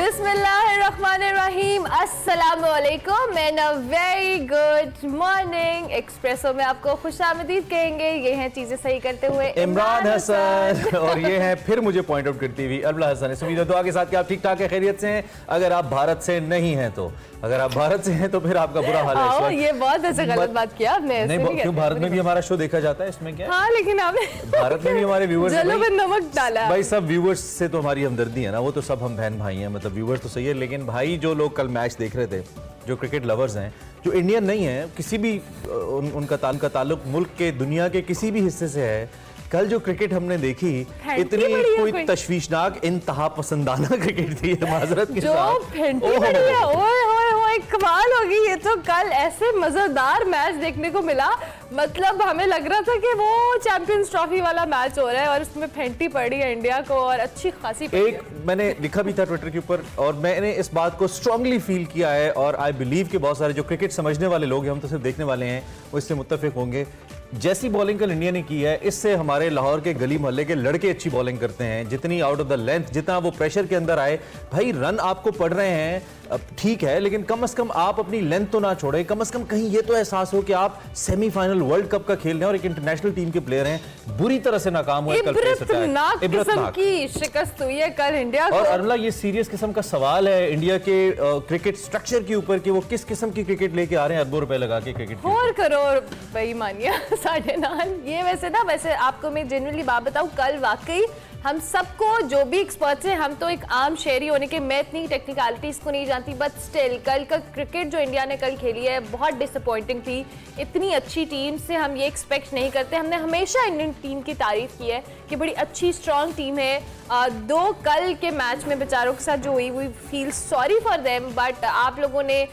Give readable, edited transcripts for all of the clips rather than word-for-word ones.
बिस्मिल्लाहिर्रहमानिर्रहीम, अस्सलामुअलैकुम and a very good morning. Espresso में आपको खुशामदीद कहेंगे। ये हैं चीजें सही करते हुए इमरान हसन और ये है फिर मुझे पॉइंट आउट करती हुई अरबला हसन। इस उम्मीद है दुआ के साथ कि आप ठीक ठाक है, खैरियत से हैं। अगर आप भारत से नहीं हैं तो अगर आप भारत से हैं तो फिर आपका बुरा हाल है। ये बहुत ऐसे गलत बात किया आपने। नहीं, क्यों भारत में भी हमारा शो देखा जाता है, इसमें क्या? हाँ, लेकिन आपने भारत में भी हमारे व्यूअर्स नमक डाला भाई। सब व्यूअर्स से तो हमारी हमदर्दी है ना, वो तो सब हम बहन भाई हैं, मतलब व्यूअर्स तो सही है। लेकिन भाई जो लोग कल मैच देख रहे थे, जो क्रिकेट लवर्स हैं, जो इंडियन नहीं है, किसी भी उनका ताल्लुक मुल्क के दुनिया के किसी भी हिस्से से है, कल जो क्रिकेट हमने देखी इतनी कोई तशवीशनाक इंतहा पसंदाना क्रिकेट थी माजरत के साथ। कमाल होगी ये तो। कल ऐसे मजेदार मैच देखने को मिला, मतलब हमें लग रहा था कि वो चैंपियंस ट्रॉफी वाला मैच हो रहा है और उसमें फेंटी पड़ी है इंडिया को और अच्छी खासी। एक मैंने लिखा भी था ट्विटर के ऊपर और मैंने इस बात को स्ट्रांगली फील किया है और आई बिलीव कि बहुत सारे जो क्रिकेट समझने वाले लोग हैं, हम तो सिर्फ देखने वाले हैं, वो इससे मुत्तफिक होंगे। जैसी बॉलिंग कल इंडिया ने की है, इससे हमारे लाहौर के गली मोहल्ले के लड़के अच्छी बॉलिंग करते हैं। जितनी आउट ऑफ द लेंथ, जितना वो प्रेशर के अंदर आए, भाई रन आपको पड़ रहे हैं ठीक है, लेकिन कम से कम आप अपनी लेंथ तो ना छोड़े। कम से कम कहीं ये तो एहसास हो कि आप सेमीफाइनल वर्ल्ड कप का खेल रहे हैं और एक इंटरनेशनल टीम के प्लेयर हैं। बुरी तरह से नाकाम हुए कल इब्रतनाक की शिकस्त हुई है कल इंडिया को। और अरला, ये सीरियस किस्म का सवाल है इंडिया के क्रिकेट स्ट्रक्चर के ऊपर कि वो किस किस्म की क्रिकेट लेके आ रहे हैं, अरबों रुपए लगा के क्रिकेट। 4 करोड़ बेईमानियां 9.5। ये वैसे आपको मैं जेन्युइनली बात बताऊं, कल वाकई हम सबको, जो भी एक्सपर्ट्स हैं, हम तो एक आम शहरी होने के, मैं इतनी टेक्निकलिटीज को नहीं जानती, बट स्टिल कल का क्रिकेट जो इंडिया ने कल खेली है बहुत डिसअपॉइंटिंग थी। इतनी अच्छी टीम से हम ये एक्सपेक्ट नहीं करते। हमने हमेशा इंडियन टीम की तारीफ की है कि बड़ी अच्छी स्ट्रॉन्ग टीम है। दो कल के मैच में बेचारों के साथ जो हुई, we feel sorry for them, but आप लोगों ने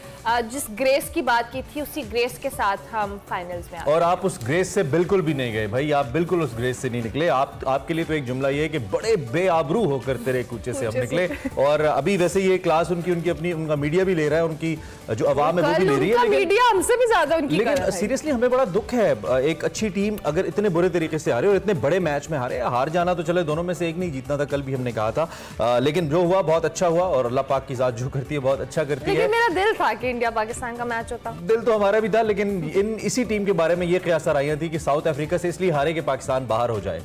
जिस ग्रेस की बात की थी, उसी ग्रेस के साथ हम फाइनल्स में आए। और आप उस ग्रेस से बिल्कुल भी नहीं गए भाई, आप बिल्कुल उस ग्रेस से नहीं निकले। आपके लिए तो एक जुमला ये है कि बड़े बेआबरू होकर तेरे कूचे से हम निकले। और अभी वैसे ये क्लास उनका मीडिया भी ले रहा है, उनकी जो आवाम है वो भी ले रही है, मीडिया हमसे भी ज्यादा उनकी। लेकिन सीरियसली हमें बड़ा दुख है, एक अच्छी टीम अगर इतने बुरे तरीके से हारे और इतने बड़े मैच में हारे। हार जाना तो चले, दोनों में से एक नहीं जीतना था, कल भी हमने कहा था। लेकिन जो हुआ बहुत अच्छा हुआ और अल्लाह पाक की जात जो करती है बहुत अच्छा करती है। मेरा दिल था कि इंडिया पाकिस्तान का मैच होता। दिल तो हमारा भी था, लेकिन इसी टीम के बारे में ये क़यास आई थी कि साउथ अफ्रीका से इसलिए हारे कि पाकिस्तान बाहर हो जाए।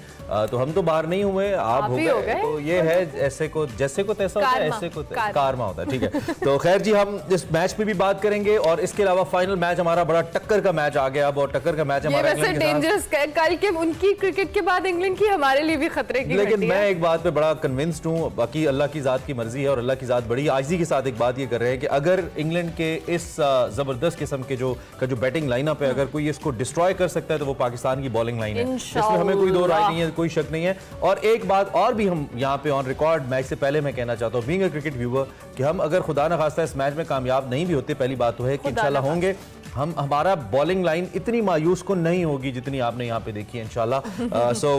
तो हम तो बाहर नहीं हुए, आप हो गए। तो ये है ऐसे को जैसे को तैसा होता है, ऐसे को कारमा होता है, ठीक है। तो खैर जी, हम इस मैच पे भी बात करेंगे और इसके अलावा फाइनल मैच हमारा बड़ा टक्कर का मैच आ गया अब, और टक्कर का मैच हमारा वैसे डेंजरस कल के उनकी क्रिकेट के बाद इंग्लैंड की हमारे लिए भी खतरे की। लेकिन मैं एक बात पे बड़ा कन्विंस्ड हूँ, बाकी अल्लाह की जात की मर्जी है और अल्लाह की जात बड़ी आजिज़ी के साथ एक बात ये कर रहे हैं कि अगर इंग्लैंड के इस जबरदस्त किस्म के जो बैटिंग लाइनअप है, अगर कोई इसको डिस्ट्रॉय कर सकता है तो वो पाकिस्तान की बॉलिंग लाइन है। इसमें हमें कोई दो राय नहीं है, कोई शक नहीं है। और एक बात और भी हम यहाँ पे ऑन रिकॉर्ड मैच से पहले मैं कहना चाहता हूँ, बीइंग अ क्रिकेट व्यूअर, कि हम अगर खुदा न खास्ता इस मैच में कामयाब नहीं भी होते, पहली बात तो है कि इंशाल्लाह होंगे, हमारा बॉलिंग लाइन इतनी मायूस को नहीं होगी जितनी आपने यहाँ पे देखी है इंशाल्लाह। So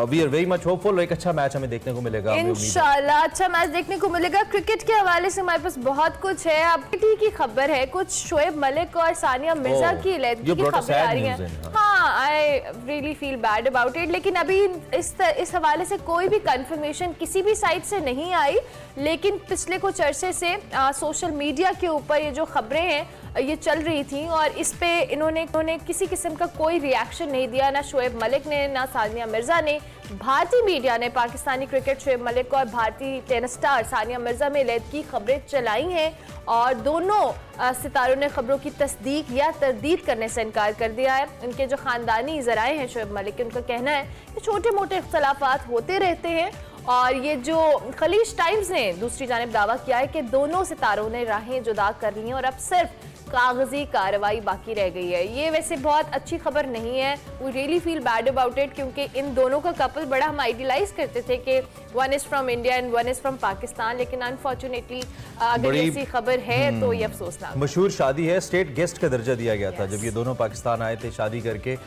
we are very much hopeful, एक अच्छा मैच हमें देखने को मिलेगा इंशाल्लाह, अच्छा मैच देखने को मिलेगा। क्रिकेट के हवाले से हमारे पास बहुत कुछ है। अब की खबर है, कुछ शोएब मलिक और सानिया मिर्जा की अलहदगी की खबर आ रही है। हाँ, I really feel bad about it, लेकिन अभी इस हवाले से कोई भी कंफर्मेशन किसी भी साइट से नहीं आई। लेकिन पिछले कुछ अरसे से सोशल मीडिया के ऊपर ये जो खबरें हैं ये चल रही थी और इस पे इन्होंने किसी किस्म का कोई रिएक्शन नहीं दिया, ना शोएब मलिक ने, ना सानिया मिर्जा ने। भारतीय मीडिया ने पाकिस्तानी क्रिकेट शोएब मलिक को और भारतीय टेनिस स्टार सानिया मिर्जा में अलहदगी की खबरें चलाई हैं और दोनों सितारों ने खबरों की तस्दीक या तरदीद करने से इनकार कर दिया है। उनके जो खानदानी ज़राए हैं शोएब मलिक के, उनका कहना है कि छोटे मोटे इख्तलाफात होते रहते हैं। और ये जो खलीज टाइम्स ने दूसरी जानिब दावा किया है कि दोनों सितारों ने राहें जुदा कर ली हैं और अब सिर्फ कागजी कार्रवाई बाकी रह गई है। ये वैसे बहुत अच्छी खबर नहीं है, we really feel bad about it, क्योंकि इन दोनों का कपल बड़ा हम आइडियलाइज करते थे कि one is from India and one is from Pakistan, लेकिन अनफॉर्चुनेटली अगर ऐसी खबर है तो ये अफसोसनाक। मशहूर शादी है, स्टेट गेस्ट का दर्जा दिया गया था जब ये दोनों पाकिस्तान आए थे शादी करके।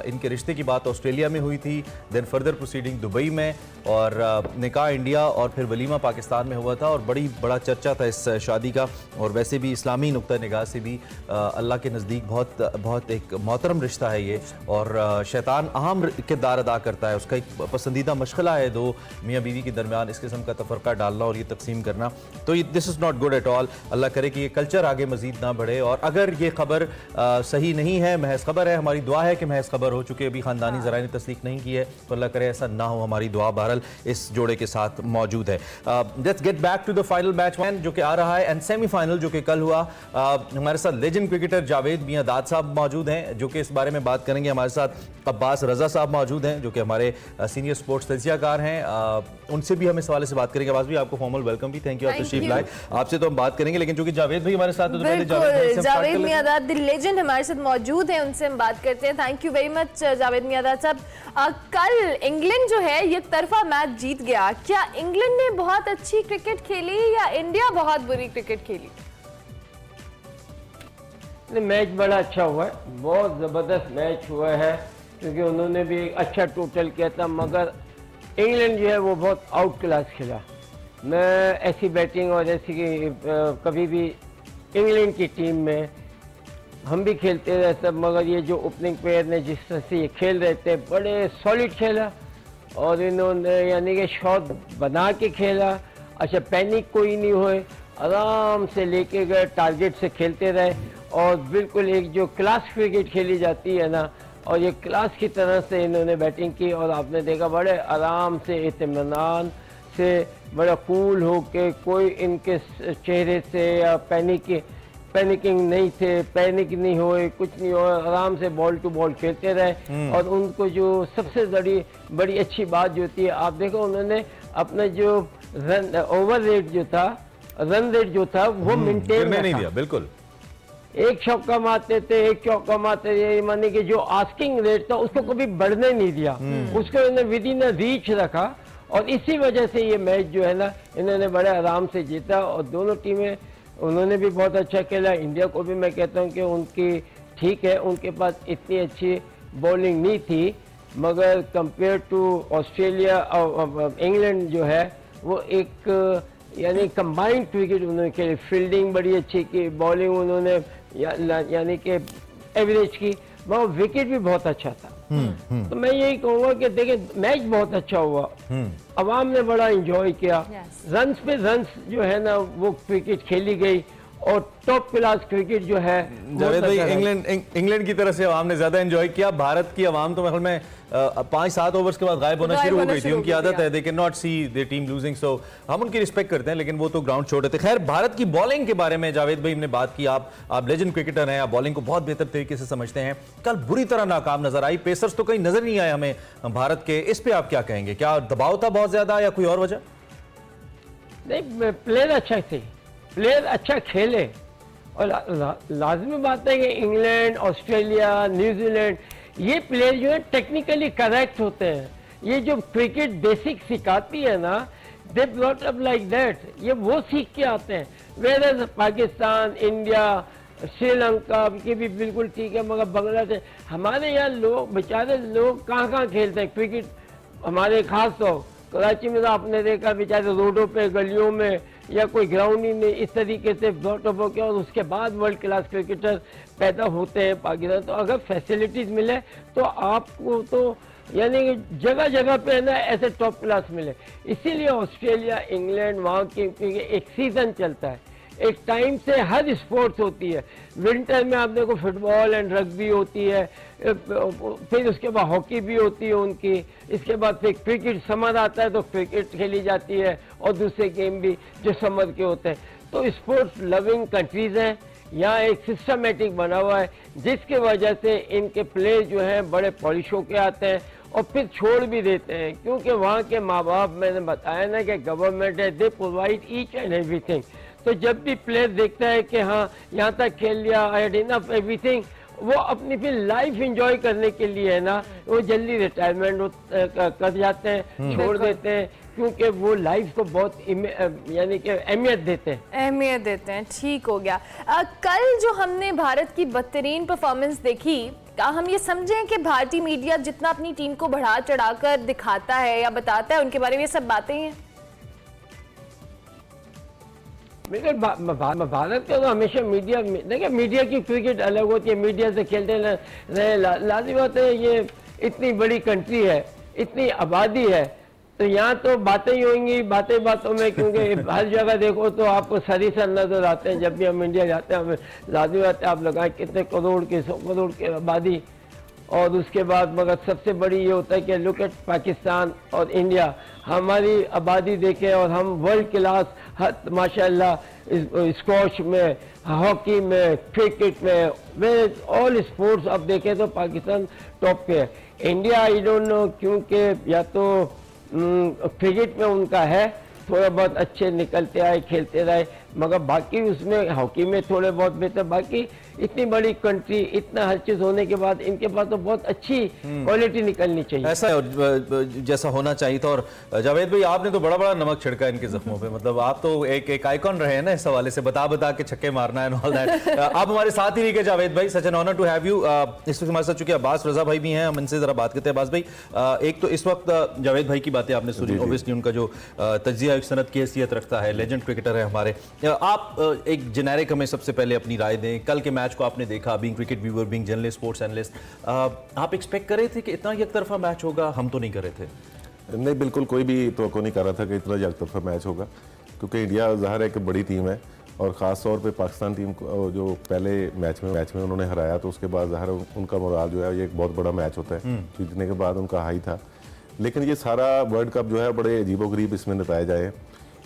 इनके रिश्ते की बात ऑस्ट्रेलिया में हुई थी, देन फर्दर प्रोसीडिंग दुबई में, और निकाह इंडिया और फिर वलीमा पाकिस्तान में हुआ था और बड़ा चर्चा था इस शादी का। और वैसे भी इस्लामी नुक्ता निगाह से भी अल्लाह के नज़दीक बहुत एक मोहतरम रिश्ता है ये, और शैतान अहम किरदार अदा करता है। उसका एक पसंदीदा मशगला है दो मियाँ बीवी के दरमियान इस किस्म का तफरका डालना और ये तकसीम करना, तो this is not good at all. Allah करे कि ये कल्चर आगे मजीद ना बढ़े, और अगर ये खबर सही नहीं है, महज खबर है, हमारी दुआ है कि महज खबर हो चुकी है, अभी ख़ानदानी ज़राए ने तस्दीक नहीं की है, तो अल्लाह करे ऐसा ना हो। हमारी दुआ बहरहाल इस जोड़े के साथ मौजूद है। Let's get back to the final match जो कि आ रहा है एंड सेमीफाइनल जो कि कल हुआ। हमारे साथ लेजेंड क्रिकेटर जावेद मियाँदाद साहब मौजूद हैं जो कि इस बारे में बात करेंगे। हमारे साथ अब्बास रजा साहब मौजूद हैं जो कि हमारे सीनियर स्पोर्ट्स तजियाकार हैं, उनसे भी हम इस हवाले से बात करेंगे। अब्बास भी आपको फॉर्मल वेलकम भी, थैंक यू आप तशरीफ लाए। आपसे तो हम बात करेंगे, लेकिन चूंकि जावेद भाई हमारे साथ तो पहले जावेद मियाँदाद द लेजेंड हमारे साथ मौजूद हैं, उनसे हम बात करते हैं। Thank you very much Javed Miandad साहब। कल इंग्लैंड जो है ये तरफा मैच जीत गया, क्या इंग्लैंड ने बहुत अच्छी क्रिकेट खेली या इंडिया बहुत बुरी क्रिकेट खेली? मैच बड़ा अच्छा हुआ है, बहुत ज़बरदस्त मैच हुआ है, क्योंकि उन्होंने भी एक अच्छा टोटल किया था, मगर इंग्लैंड जो है वो बहुत आउट क्लास खेला। मैं ऐसी बैटिंग और ऐसी कभी भी इंग्लैंड की टीम में हम भी खेलते रहे सब, मगर ये जो ओपनिंग प्लेयर ने जिस तरह से ये खेल रहे थे, बड़े सॉलिड खेला, और इन्होंने यानी कि शॉट बना के खेला। अच्छा, पैनिक कोई नहीं हुए, आराम से लेके गए, टारगेट से खेलते रहे, और बिल्कुल एक जो क्लास क्रिकेट खेली जाती है ना, और ये क्लास की तरह से इन्होंने बैटिंग की, और आपने देखा बड़े आराम से, इत्मीनान से, बड़ा कूल होके, कोई इनके चेहरे से या पैनिकिंग नहीं थे, पैनिक नहीं हुए, कुछ नहीं हुआ, आराम से बॉल टू बॉल खेलते रहे। और उनको जो सबसे बड़ी अच्छी बात जो थी, आप देखो उन्होंने अपना जो ओवर रेट जो था, रन रेट जो था वो मेंटेन नहीं दिया। बिल्कुल एक चौका मारते थे, एक चौका मारते थे, माने कि जो आस्किंग रेट था उसको कभी बढ़ने नहीं दिया, उसको इन्होंने विद इन रीच रखा, और इसी वजह से ये मैच जो है ना इन्होंने बड़े आराम से जीता। और दोनों टीमें उन्होंने भी बहुत अच्छा खेला। इंडिया को भी मैं कहता हूँ कि उनकी ठीक है, उनके पास इतनी अच्छी बॉलिंग नहीं थी, मगर कंपेयर टू ऑस्ट्रेलिया और इंग्लैंड जो है वो एक यानी कंबाइंड क्रिकेट उन्होंने खेली। फील्डिंग बड़ी अच्छी की, बॉलिंग उन्होंने यानी कि एवरेज की, मगर विकेट भी बहुत अच्छा था। तो मैं यही कहूँगा कि देखिए मैच बहुत अच्छा हुआ, अवाम ने बड़ा एंजॉय किया, रन्स पे रन्स जो है ना वो क्रिकेट खेली गई, और टॉप क्लास क्रिकेट जो है। जावेद भाई, इंग्लैंड की तरफ से अवाम ने ज्यादा एंजॉय किया, भारत की अवाम तो में 5-7 ओवर्स के बाद गायब होना शुरू हो गई थी। उनकी आदत है, they can not see their team losing, so हम उनकी रिस्पेक्ट करते हैं, लेकिन वो तो ग्राउंड छोड़ रहे थे। खैर, भारत की बॉलिंग के बारे में जावेद भाई हमने बात की, आप लेजेंड क्रिकेटर हैं, आप बॉलिंग को बहुत बेहतर तरीके से समझते हैं। कल बुरी तरह नाकाम नजर आई, पेसर्स तो कहीं नजर नहीं आए हमें भारत के, इस पे आप क्या कहेंगे? क्या दबाव था बहुत ज्यादा या कोई और वजह? नहीं, प्लेयर अच्छा थे, प्लेयर अच्छा खेले, और लाजमी बात है कि इंग्लैंड, ऑस्ट्रेलिया, न्यूजीलैंड ये प्लेयर जो है टेक्निकली करेक्ट होते हैं। ये जो क्रिकेट बेसिक सिखाती है ना, they brought up like that, ये वो सीख के आते हैं। वेयर पाकिस्तान, इंडिया, श्रीलंका के भी बिल्कुल ठीक है, मगर बांग्लादेश, हमारे यहाँ लोग बेचारे लोग कहाँ खेलते हैं क्रिकेट। हमारे खास तो कराची में तो आपने देखा बेचारे रोडों पे, गलियों में, या कोई ग्राउंड ही नहीं, इस तरीके से ब्रॉटअप हो गया, और उसके बाद वर्ल्ड क्लास क्रिकेटर पैदा होते हैं पाकिस्तान। तो अगर फैसिलिटीज मिले तो आपको तो यानी जगह जगह पे है ना ऐसे टॉप क्लास मिले। इसीलिए ऑस्ट्रेलिया, इंग्लैंड वहाँ की एक सीजन चलता है, एक टाइम से हर स्पोर्ट्स होती है। विंटर में आप देखो फुटबॉल एंड रग्बी होती है, फिर उसके बाद हॉकी भी होती है उनकी, इसके बाद फिर क्रिकेट, समर आता है तो क्रिकेट खेली जाती है, और दूसरे गेम भी जो समर के होते हैं। तो स्पोर्ट्स लविंग कंट्रीज हैं, यहाँ एक सिस्टमेटिक बना हुआ है, जिसकी वजह से इनके प्लेयर जो हैं बड़े पॉलिश होके आते हैं और फिर छोड़ भी देते हैं, क्योंकि वहाँ के माँ बाप, मैंने बताया ना कि गवर्नमेंट है, they provide each and everything. तो जब भी प्लेयर देखता है कि हाँ यहाँ तक खेल लिया, आई हैड इनफ एवरीथिंग, वो अपनी फिर लाइफ एंजॉय करने के लिए है ना वो जल्दी रिटायरमेंट कर जाते हैं, छोड़ देते हैं, क्योंकि वो लाइफ को बहुत यानी कि अहमियत देते हैं। ठीक हो गया। कल जो हमने भारत की बदतरीन परफॉर्मेंस देखी, क्या हम ये समझें कि भारतीय मीडिया जितना अपनी टीम को बढ़ा चढ़ाकर दिखाता है या बताता है, उनके बारे में ये सब बातें हैं? बिल्कुल भारत का तो हमेशा मीडिया, देखिए मीडिया की क्रिकेट अलग होती है, मीडिया से खेलते रहे, लाजिम बात है ये इतनी बड़ी कंट्री है, इतनी आबादी है, तो यहाँ तो बातें ही होंगी बातों में, क्योंकि हर जगह देखो तो आपको सर नजर आते हैं। जब भी हम इंडिया जाते हैं हमें लाजिम बात है आप लगाएं कितने करोड़ की 100 करोड़ की आबादी, और उसके बाद मगर सबसे बड़ी ये होता है कि लुक एट पाकिस्तान और इंडिया, हमारी आबादी देखें और हम वर्ल्ड क्लास माशाल्लाह स्क्वॉश में, हॉकी में, क्रिकेट में, ऑल स्पोर्ट्स अब देखें तो पाकिस्तान टॉप पे है। इंडिया आई डोंट नो क्योंकि या तो क्रिकेट में उनका है, थोड़ा बहुत अच्छे निकलते आए, खेलते रहे, मगर बाकी उसमें हॉकी में थोड़े बहुत बेहतर, बाकी इतनी बड़ी कंट्री, इतना हर चीज होने के बाद इनके पास तो बहुत अच्छी क्वालिटी निकलनी चाहिए। ऐसा जैसा होना चाहिए था। और जावेद भाई आपने तो बड़ा बड़ा नमक छिड़का इनके जख्मों पे, मतलब आप तो एक आइकॉन रहे हैं ना इस हवाले से, बता के छक्के मारना एंड ऑल दैट। आप हमारे साथ ही रहिए जावेद भाई, such an honour to have you. इस वक्त हमारे साथ चूंकि अब्बास रजा भाई भी हैं, हम इनसे जरा बात करते हैं। अब्बास भाई, एक तो इस वक्त जावेद भाई की बातें आपने सुनी, ऑब्वियसली उनका जो तज्जिया एक सनद की हैसियत रखता है, लेजेंड क्रिकेटर है हमारे। आप एक जेनेरिक हमें सबसे पहले अपनी राय दें, कल के मैच को आपने देखा, being cricket viewer, being journalist, sports analyst, आप एक्सपेक्ट कर रहे थे कि इतना एक तरफा मैच होगा? हम तो नहीं कर रहे थे। नहीं, बिल्कुल कोई भी तो नहीं कर रहा था कि इतना एक तरफा मैच होगा, क्योंकि इंडिया ज़ाहिर है कि बड़ी टीम है, और ख़ास तौर पे पाकिस्तान टीम को जो पहले मैच में उन्होंने हराया, तो उसके बाद ज़ाहिर उनका मोराल जो है ये एक बहुत बड़ा मैच होता है, जीतने के बाद उनका हाई था। लेकिन ये सारा वर्ल्ड कप जो है बड़े अजीबोगरीब इसमें नताए जाए।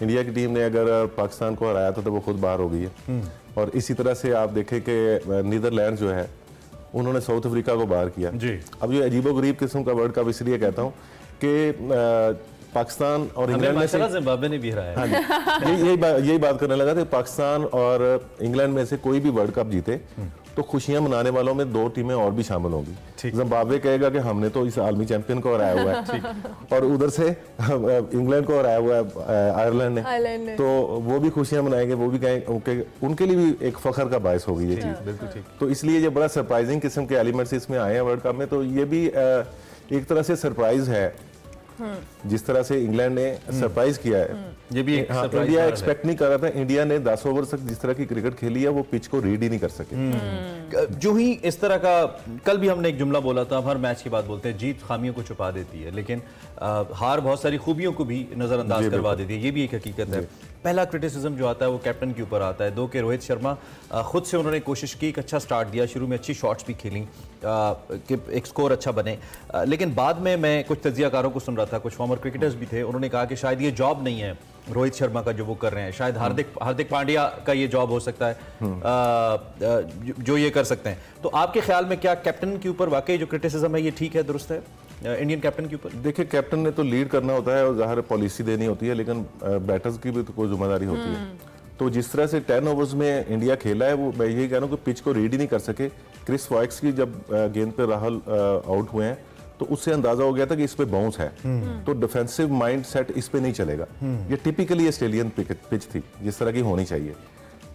इंडिया की टीम ने अगर पाकिस्तान को हराया था तो वो खुद बाहर हो गई है, और इसी तरह से आप देखें कि नीदरलैंड जो है उन्होंने साउथ अफ्रीका को बाहर किया जी। अब ये अजीबोगरीब किस्म का वर्ल्ड कप इसलिए कहता हूँ कि पाकिस्तान और इंग्लैंड में से जिम्बाब्वे ने भी हराया। हाँ, यही बात करने लगा था। पाकिस्तान और इंग्लैंड में से कोई भी वर्ल्ड कप जीते तो खुशियां मनाने वालों में 2 टीमें और भी शामिल होंगी। जिम्बाब्वे कहेगा कि हमने तो इस आलमी चैंपियन को हराया हुआ है, और उधर से इंग्लैंड को हराया हुआ है आयरलैंड ने, तो वो भी खुशियां मनाएंगे, वो भी कहेंगे, उनके लिए भी एक फख्र का बायस होगी ये चीज। बिल्कुल ठीक। तो इसलिए ये बड़ा सरप्राइजिंग किस्म के एलिमेंट्स इसमें आए हैं वर्ल्ड कप में, तो ये भी एक तरह से सरप्राइज है जिस तरह से इंग्लैंड ने सरप्राइज किया है। ये भी एक इंडिया एक्सपेक्ट नहीं कर रहा था। इंडिया ने 10 ओवर तक जिस तरह की क्रिकेट खेली है वो पिच को रीड ही नहीं कर सके। जो ही इस तरह का, कल भी हमने एक जुमला बोला था, हर मैच की बात बोलते हैं, जीत खामियों को छुपा देती है, लेकिन हार बहुत सारी खूबियों को भी नजरअंदाज करवा देती है, ये भी एक हकीकत है। पहला क्रिटिसिज्म जो आता है वो कैप्टन के ऊपर आता है। दो के रोहित शर्मा खुद से उन्होंने कोशिश की, एक अच्छा स्टार्ट दिया, शुरू में अच्छी शॉट्स भी खेली कि एक स्कोर अच्छा बने, लेकिन बाद में मैं कुछ तज्जियाकारों को सुन रहा था, कुछ फॉर्मर क्रिकेटर्स भी थे, उन्होंने कहा कि शायद ये जॉब नहीं है रोहित शर्मा का जो वो कर रहे हैं, शायद हार्दिक पांड्या का ये जॉब हो सकता है जो ये कर सकते हैं। तो आपके ख्याल में क्या कैप्टन के ऊपर वाकई जो क्रिटिसिज्म है ये ठीक है, दुरुस्त है इंडियन कैप्टन के ऊपर? देखिए, कैप्टन ने तो लीड करना होता है और ज़ाहिर पॉलिसी देनी होती है, लेकिन बैटर्स की भी तो कोई जिम्मेदारी होती है। तो जिस तरह से 10 ओवर्स में इंडिया खेला है, वो मैं यही कह रहा हूँ कि पिच को रीड ही नहीं कर सके। क्रिस वॉक्स की जब गेंद पे राहुल आउट हुए हैं तो उससे अंदाजा हो गया था कि इस पे बाउंस है, तो डिफेंसिव माइंड सेट इस पे नहीं चलेगा। ये टिपिकली ऑस्ट्रेलियन पिच थी जिस तरह की होनी चाहिए।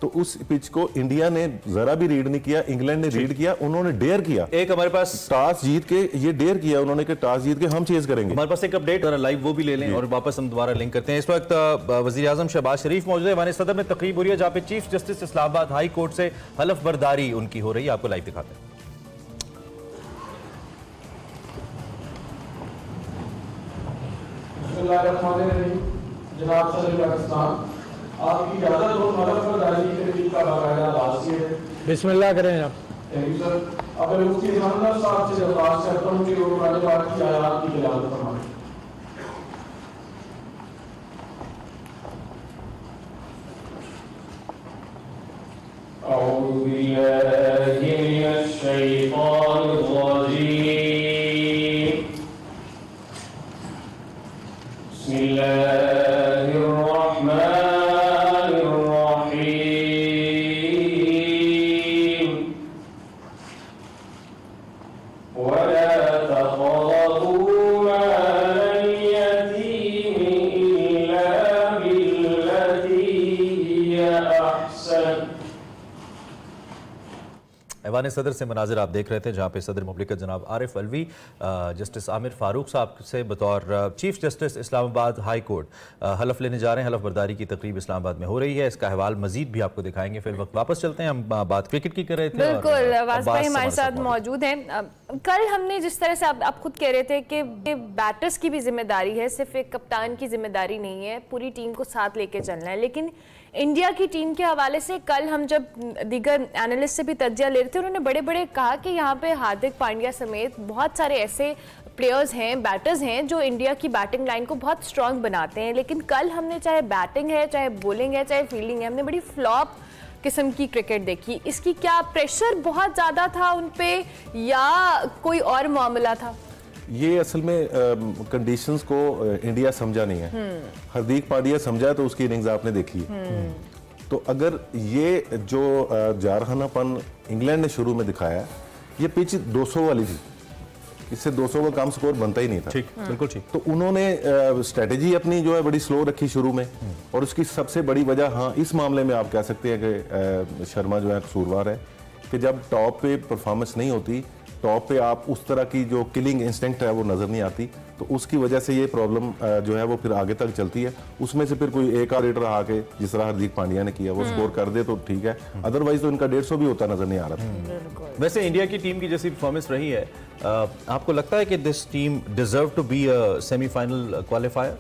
तो उस पिच को इंडिया ने जरा भी रीड नहीं किया, इंग्लैंड ने रीड किया, उन्होंने डेयर किया। एक हमारे पास टॉस जीत के ये डेयर किया उन्होंने कि टॉस जीत के हम चेज करेंगे। हमारे पास एक अपडेट लाइव वो भी ले लें और वापस हम दोबारा लिंक करते हैं। इस वक्त वज़ीर आज़म शहबाज शरीफ मौजूद है, वाने सदर में तकरीब हो रही है जहाँ पे chief justice Islamabad high court से हलफ बर्दारी उनकी हो रही है। आपको लाइव दिखाते हैं। जनाब सदर पाकिस्तान, आपकी इजाजत हो हलफ बर्दारी की तकरीब का बाकायदा आगाज़ किया है। बिस्मिल्लाह करें आप। Thank you sir. अब मैं मुफ्ती इमामदार साहब से दरख्वास्त करता हूँ कि वो कुरान पाक की आयत की तिलावत फरमाएं। अऊज़ु बिल्लाहि मिनश शैतानिर रजीम। बिस्मिल्लाहिर रहमानिर रहीम। वला तक़रबू मालल यतीम इल्ला बिल्लती हिय अहसन। ऐवान सदर से मनाजिर आप देख रहे थे, जहाँ पे सदर मुमलिकत जनाब आरिफ अलवी जस्टिस आमिर फारूक साहब से बतौर chief justice Islamabad high court हलफ लेने जा रहे हैं। हलफ बर्दारी की तकरीब इस्लामाबाद में हो रही है, इसका अहवाल मजीद भी आपको दिखाएंगे। फिर वक्त वापस चलते हैं, हम बात क्रिकेट की कर रहे थे। बिल्कुल, वाजपेयी हमारे साथ मौजूद हैं। कल हमने जिस तरह से आप खुद कह रहे थे कि बैटर्स की भी जिम्मेदारी है, सिर्फ एक कप्तान की जिम्मेदारी नहीं है, पूरी टीम को साथ लेके चलना है। लेकिन इंडिया की टीम के हवाले से कल हम जब दीगर एनालिस्ट से भी तज्जिया ले रहे थे, उन्होंने बड़े बड़े कहा कि यहाँ पे हार्दिक पांड्या समेत बहुत सारे ऐसे प्लेयर्स हैं, बैटर्स हैं जो इंडिया की बैटिंग लाइन को बहुत स्ट्रांग बनाते हैं। लेकिन कल हमने चाहे बैटिंग है, चाहे बॉलिंग है, चाहे फील्डिंग है, हमने बड़ी फ्लॉप किस्म की क्रिकेट देखी। इसकी क्या प्रेशर बहुत ज़्यादा था उन पे या कोई और मामला था? ये असल में कंडीशंस को इंडिया समझा नहीं है। हार्दिक पांड्या समझा तो उसकी इनिंग्स आपने देखी है। तो अगर ये जो जारहानापन इंग्लैंड ने शुरू में दिखाया, ये पिच 200 वाली थी, इससे 200 का कम स्कोर बनता ही नहीं था। ठीक, बिल्कुल ठीक। तो उन्होंने स्ट्रेटेजी अपनी जो है बड़ी स्लो रखी शुरू में, और उसकी सबसे बड़ी वजह, हाँ इस मामले में आप कह सकते हैं कि शर्मा जो है कसूरवार है कि जब टॉप पे परफॉर्मेंस नहीं होती, टॉप पे आप उस तरह की जो किलिंग इंस्टिंक्ट है वो नजर नहीं आती, तो उसकी वजह से ये प्रॉब्लम जो है वो फिर आगे तक चलती है। उसमें से फिर कोई एक आध रेडर आके जिस तरह हार्दिक पांड्या ने किया वो स्कोर कर दे तो ठीक है, अदरवाइज तो इनका 150 भी होता नजर नहीं आ रहा था। वैसे इंडिया की टीम की जैसी परफॉर्मेंस रही है, आपको लगता है कि this team deserve to be a semifinal qualifier?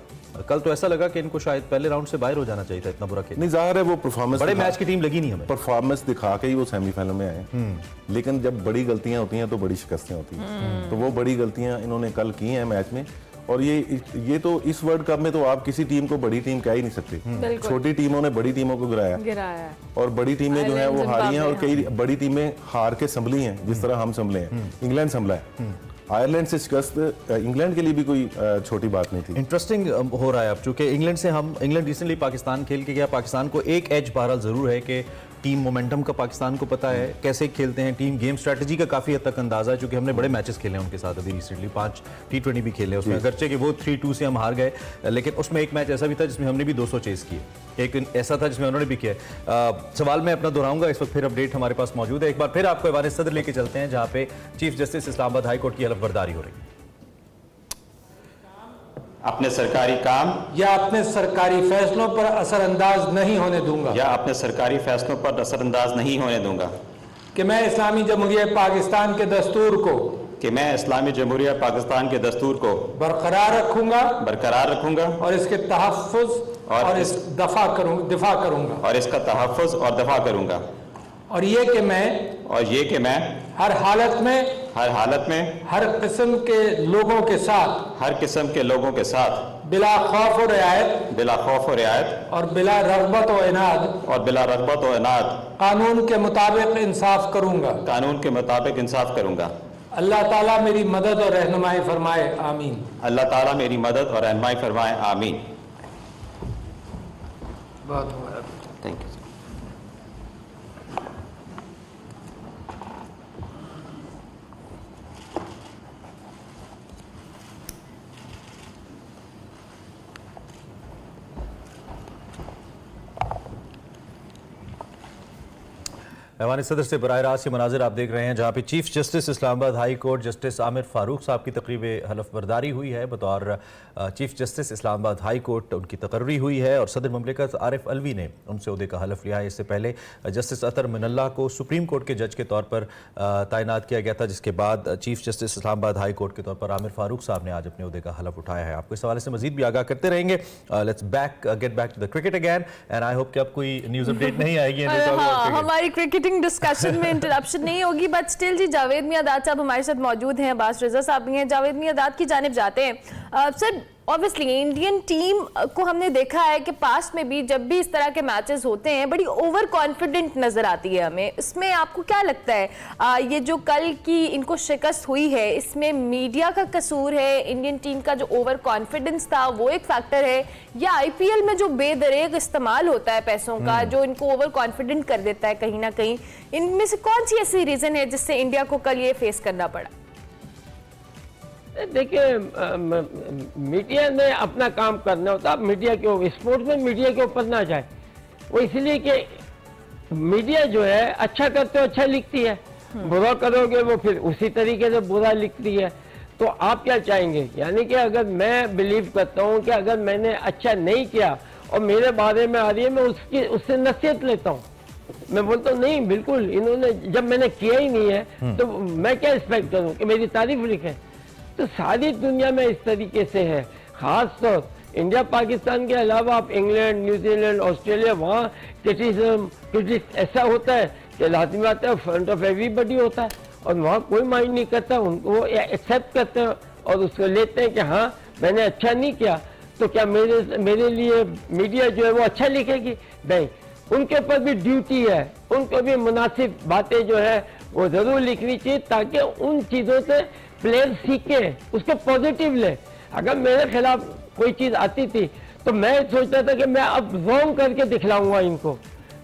कल तो ऐसा लगा कि इनको शायद पहले राउंड से बाहर हो जाना चाहिए था, इतना बुरा खेल। नहीं, जाहिर है वो परफॉर्मेंस, बड़े मैच की टीम लगी नहीं हमें, परफॉर्मेंस दिखा के ही वो सेमीफाइनल में आए। लेकिन जब बड़ी गलतियां होती हैं तो बड़ी शिकस्तें होती हैं, तो वो बड़ी गलतियां इन्होंने कल की हैं मैच में। और ये तो इस वर्ल्ड कप में तो आप किसी टीम को बड़ी टीम कह ही नहीं सकते। छोटी टीमों ने बड़ी टीमों को गिराया और बड़ी टीमें जो है वो हारी हैं, और कई बड़ी टीमें हार के संभली हैं, जिस तरह हम संभले हैं। इंग्लैंड संभला है, आयरलैंड से शिकस्त इंग्लैंड के लिए भी कोई छोटी बात नहीं थी। इंटरेस्टिंग हो रहा है अब, चूंकि इंग्लैंड रिसेंटली पाकिस्तान खेल के गया। पाकिस्तान को एक एज बहरहाल जरूर है कि टीम मोमेंटम का पाकिस्तान को पता है, कैसे खेलते हैं, टीम गेम स्ट्रेटजी का काफी हद तक अंदाजा है, क्योंकि हमने बड़े मैचेस खेले हैं उनके साथ अभी रिसेंटली, 5 T20 भी खेले उसमें, अगरचे कि वो 3-2 से हम हार गए, लेकिन उसमें एक मैच ऐसा भी था जिसमें हमने भी 200 चेस किए, एक ऐसा था जिसमें उन्होंने भी किया। सवाल मैं अपना दोहराऊंगा, इस वक्त फिर अपडेट हमारे पास मौजूद है। एक बार फिर आपको ऐवान सदर लेके चलते हैं, जहां पे chief justice Islamabad high court की हलफ बर्दारी हो रही है। अपने सरकारी काम या अपने सरकारी फैसलों पर असरअंदाज नहीं होने दूंगा कि मैं इस्लामी जमहूरिया पाकिस्तान के दस्तूर को बरकरार रखूंगा और इसके तहफ़्फ़ुज़ और इस दिफा करूंगा और ये कि मैं हर हालत में हर किस्म के लोगों के साथ बिला खौफ और रियायत और बिला रग़बत व इनाद कानून के मुताबिक इंसाफ करूंगा। अल्लाह ताला मेरी मदद और रहनुमाई फरमाए, आमीन। Thank you. ऐवान सदर से बराह रास्त ये मनाजिर आप देख रहे हैं, जहाँ पे chief justice Islamabad high court justice Aamir Farooq साहब की तकरीब हलफ बर्दारी हुई है। बतौर chief justice Islamabad high court उनकी तकर्री हुई है और सदर मुमलिकत आरिफ अलवी ने उनसे ओहदे का हलफ लिया है। इससे पहले जस्टिस अतर मिनल्ला को सुप्रीम कोर्ट के जज के तौर पर तैनात किया गया था, जिसके बाद chief justice Islamabad high court के तौर पर आमिर फारूक साहब ने आज अपने ओहदे का हलफ उठाया है। आपको इस हवाले से मजीद भी आगाह करते रहेंगे। Let's get back to the cricket again and I hope कि अब कोई न्यूज़ अपडेट नहीं आएगी। हमारी क्रिकेटिंग डिस्कशन में इंटरप्शन नहीं होगी, बट स्टिल जी जावेद मियादाद साहब हमारे साथ मौजूद हैं, अब्बास रजा साहब भी हैं। जावेद मियादाद की जानिब जाते हैं। सर, ऑब्वियसली इंडियन टीम को हमने देखा है कि पास्ट में भी जब भी इस तरह के मैचेस होते हैं बड़ी ओवर कॉन्फिडेंट नजर आती है हमें। इसमें आपको क्या लगता है ये जो कल की इनको शिकस्त हुई है, इसमें मीडिया का कसूर है, इंडियन टीम का जो ओवर कॉन्फिडेंस था वो एक फैक्टर है, या आईपीएल में जो बेदरेग इस्तेमाल होता है पैसों का जो इनको ओवर कॉन्फिडेंट कर देता है कहीं ना कहीं? इनमें से कौन सी ऐसी रीजन है जिससे इंडिया को कल ये फेस करना पड़ा? देखिए, मीडिया ने अपना काम करना होता है। मीडिया के स्पोर्ट्स में मीडिया के ऊपर ना जाए, वो इसलिए कि मीडिया जो है अच्छा करते हो अच्छा लिखती है, बुरा करोगे वो फिर उसी तरीके से बुरा लिखती है। तो आप क्या चाहेंगे? यानी कि अगर मैं बिलीव करता हूँ कि अगर मैंने अच्छा नहीं किया और मेरे बारे में आ रही है, मैं उससे नसीहत लेता हूँ। मैं बोलता हूँ नहीं बिल्कुल, इन्होंने जब मैंने किया ही नहीं है तो मैं क्या एक्सपेक्ट करूँ कि मेरी तारीफ लिखें? तो सारी दुनिया में इस तरीके से है, खास तौर इंडिया पाकिस्तान के अलावा आप इंग्लैंड, न्यूजीलैंड, ऑस्ट्रेलिया, वहाँ क्रिटिसिज्म ऐसा होता है कि लाजमी आता है, फ्रंट ऑफ एवरीबडी होता है और वहाँ कोई माइंड नहीं करता, उनको वो एक्सेप्ट करते हैं और उसको लेते हैं कि हाँ मैंने अच्छा नहीं किया तो क्या मेरे लिए मीडिया जो है वो अच्छा लिखेगी? नहीं, उनके ऊपर भी ड्यूटी है, उनको भी मुनासिब बातें जो है वो जरूर लिखनी चाहिए ताकि उन चीज़ों से प्लेयर सीखे, उसको पॉजिटिव ले। अगर मेरे खिलाफ कोई चीज़ आती थी तो मैं सोचता था कि मैं अब रॉन्ग करके दिखलाऊंगा इनको,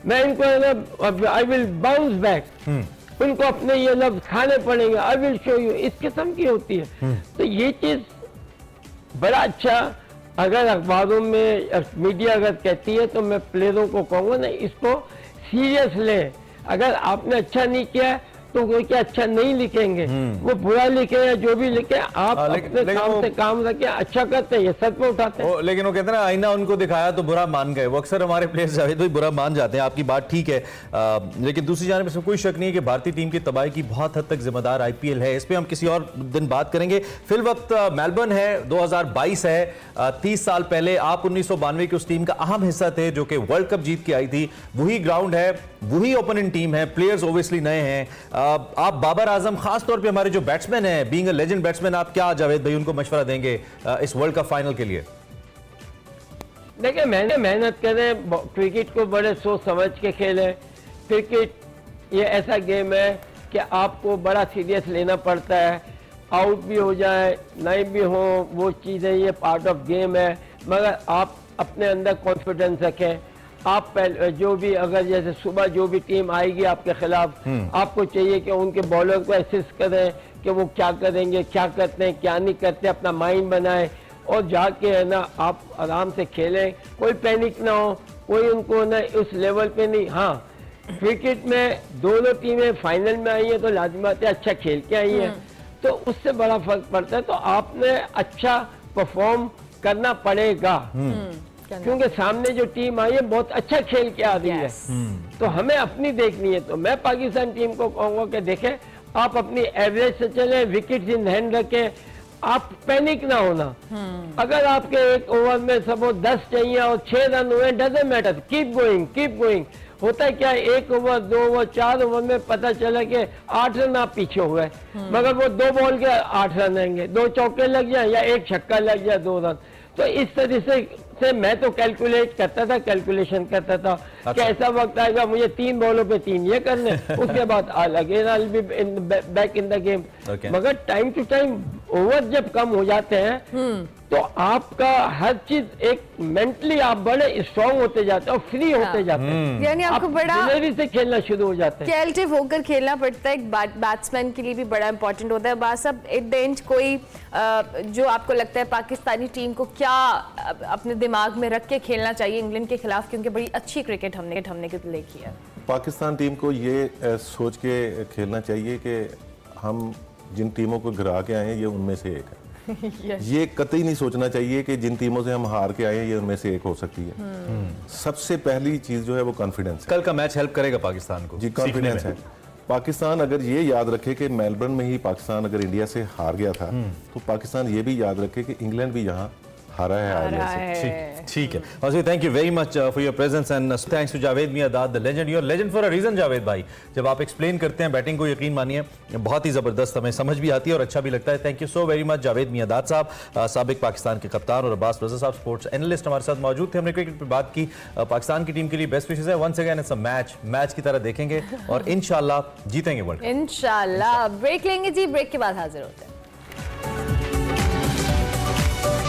मैं इनको आई विल बाउंस बैक, उनको अपने ये लफ्ज खाने पड़ेंगे, आई विल शो यू, इस किस्म की होती है। तो ये चीज़ बड़ा अच्छा, अगर अखबारों में मीडिया अगर कहती है तो मैं प्लेयरों को कहूँगा ना इसको सीरियस ले। अगर आपने अच्छा नहीं किया तो कोई क्या अच्छा नहीं लिखेंगे, वो बुरा लिखे या जो भी लिखे, आप अपने काम से काम रखे, अच्छा करते हैं, ये सर पे उठाते हैं। लेकिन वो कहते हैं ना आईना उनको दिखाया तो बुरा मान गए, वो अक्सर हमारे प्लेयर्स जावेद भाई बुरा मान जाते हैं। आपकी बात ठीक है, लेकिन दूसरी जानिब इसमें कोई शक नहीं है कि भारतीय टीम की तबाही की बहुत हद तक जिम्मेदार IPL है। इस पर हम किसी और दिन बात करेंगे। फिल वक्त मेलबर्न है, 2022 है, 30 साल पहले आप 1992 की उस टीम का अहम हिस्सा थे जो कि वर्ल्ड कप जीत के आई थी। वही ग्राउंड है, वही ओपोनेंट टीम है, प्लेयर्स ओबियसली नए हैं। आप बाबर आजम, खास तौर पे हमारे जो बैट्समैन हैं, बीइंग अ लेजेंड बैट्समैन, आप क्या जावेद भाई उनको मशवरा देंगे इस वर्ल्ड कप फाइनल के लिए? देखिए मैंने मेहनत करें, क्रिकेट को बड़े सोच समझ के खेलें। क्रिकेट ये ऐसा गेम है कि आपको बड़ा सीरियस लेना पड़ता है, आउट भी हो जाए नहीं भी हो वो चीज़ें, ये पार्ट ऑफ गेम है। मगर आप अपने अंदर कॉन्फिडेंस रखें। आप पहले जो भी, अगर जैसे सुबह जो भी टीम आएगी आपके खिलाफ, आपको चाहिए कि उनके बॉलर को असिस्ट करें कि वो क्या करेंगे, क्या करते हैं, क्या नहीं करते, अपना माइंड बनाएं और जाके है ना आप आराम से खेलें, कोई पैनिक ना हो, कोई उनको ना उस लेवल पे नहीं। हाँ, क्रिकेट में दोनों टीमें फाइनल में आई हैं तो लाजिमात अच्छा खेल के आई हैं, तो उससे बड़ा फर्क पड़ता है। तो आपने अच्छा परफॉर्म करना पड़ेगा क्योंकि सामने जो टीम आई है बहुत अच्छा खेल के आ रही है, तो हमें अपनी देखनी है। तो मैं पाकिस्तान टीम को कहूँगा कि देखें आप अपनी एवरेज से चले, विकेट इन हैंड रखें, आप पैनिक ना होना। अगर आपके एक ओवर में सब 10 चाहिए और 6 रन हुए, doesn't matter, keep going, keep going. होता है क्या, 1 ओवर 2 ओवर 4 ओवर में पता चला कि 8 रन आप पीछे हुए, मगर वो 2 बॉल के 8 रन आएंगे, 2 चौके लग जाए या 1 छक्का लग जाए 2 रन। तो इस तरीके से मैं तो कैलकुलेट करता था, कैलकुलेशन करता था कि ऐसा वक्त आएगा मुझे 3 बॉलों पे 3 ये करने, उसके बाद again I will be back in the game. मगर टाइम टू टाइम ओवर जब कम हो जाते हैं तो आपका हर चीज एक मेंटली आप बड़े स्ट्रॉन्ग होते जाते हैं और फ्री होते जाते हैं, यानी आपको बड़ा दिलेरी से खेलना शुरू हो जाते हैं, क्रिएटिव होकर खेलना पड़ता है। एक बैट्समैन के लिए भी बड़ा इंपॉर्टेंट होता है। बात सब एट द एंड कोई जो आपको लगता है पाकिस्तानी टीम को क्या अपने दिमाग में रख के खेलना चाहिए इंग्लैंड के खिलाफ, क्योंकि बड़ी अच्छी क्रिकेट हमने के लिए की है। पाकिस्तान टीम को ये सोच के खेलना चाहिए कि हम जिन टीमों को गिरा के आए हैं ये उनमें से एक है। ये कतई नहीं सोचना चाहिए कि जिन टीमों से हम हार के आए हैं ये उनमें से एक हो सकती है। सबसे पहली चीज जो है वो कॉन्फिडेंस है। कल का मैच हेल्प करेगा पाकिस्तान को जी, कॉन्फिडेंस है। पाकिस्तान अगर ये याद रखे कि मेलबर्न में ही पाकिस्तान अगर इंडिया से हार गया था, तो पाकिस्तान ये भी याद रखे कि इंग्लैंड भी यहाँ हारा है। ठीक है, और thank you very much for your presence and thanks to Javed Miandad, the legend. You are legend for a reason Javed भाई। जब आप एक्सप्लेन करते हैं बैटिंग को, यकीन मानिए बहुत ही जबरदस्त, हमें समझ भी आती है और अच्छा भी लगता है। Thank you so very much Javed Miandad साहब, साबिक पाकिस्तान के कप्तान, और अब्बास रज़ा साहब स्पोर्ट्स एनालिस्ट हमारे साथ मौजूद थे। हमने क्रिकेट पर बात की, पाकिस्तान की टीम के लिए बेस्ट विशेस है। Once again it's a match की तरह देखेंगे और इंशाल्लाह जीतेंगे वर्ल्ड कप। इंशाल्लाह। ब्रेक लेंगे जी, ब्रेक के बाद हाजिर होते हैं।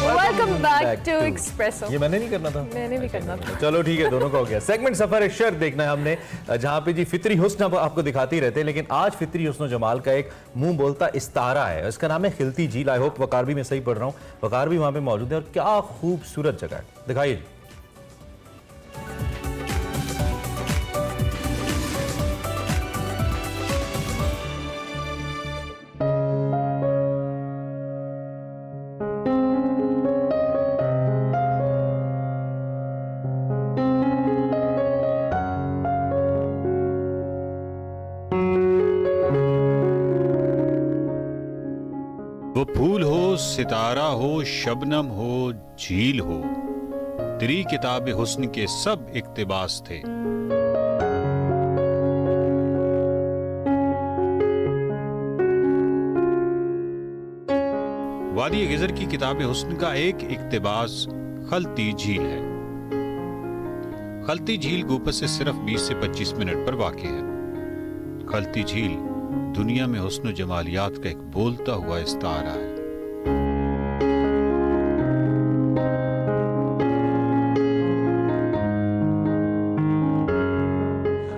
Welcome back to Expresso. ये मैंने नहीं करना था, मैंने भी करना था। चलो ठीक है, दोनों का हो गया। सेगमेंट सफर ए शर्त देखना है हमने, जहां पे जी फित्री हुस्न आपको दिखाते ही रहते हैं, लेकिन आज फित्री हुस्न जमाल का एक मुंह बोलता इस्तारा है। इसका नाम है खिलती झील। आई होप वकार भी मैं सही पढ़ रहा हूँ, वकार भी वहां पे मौजूद है और क्या खूबसूरत जगह है, दिखाइए। वो फूल हो, सितारा हो, शबनम हो, झील हो, तेरी किताब हुस्न के सब इक्तिबास थे। वादी गिजर की किताब हुस्न का एक इक्तिबास खलती झील है। खलती झील गोपत से सिर्फ 20 से 25 मिनट पर वाक़ है। खलती झील दुनिया में हुस्न जमालियात का एक बोलता हुआ इस्तारा है।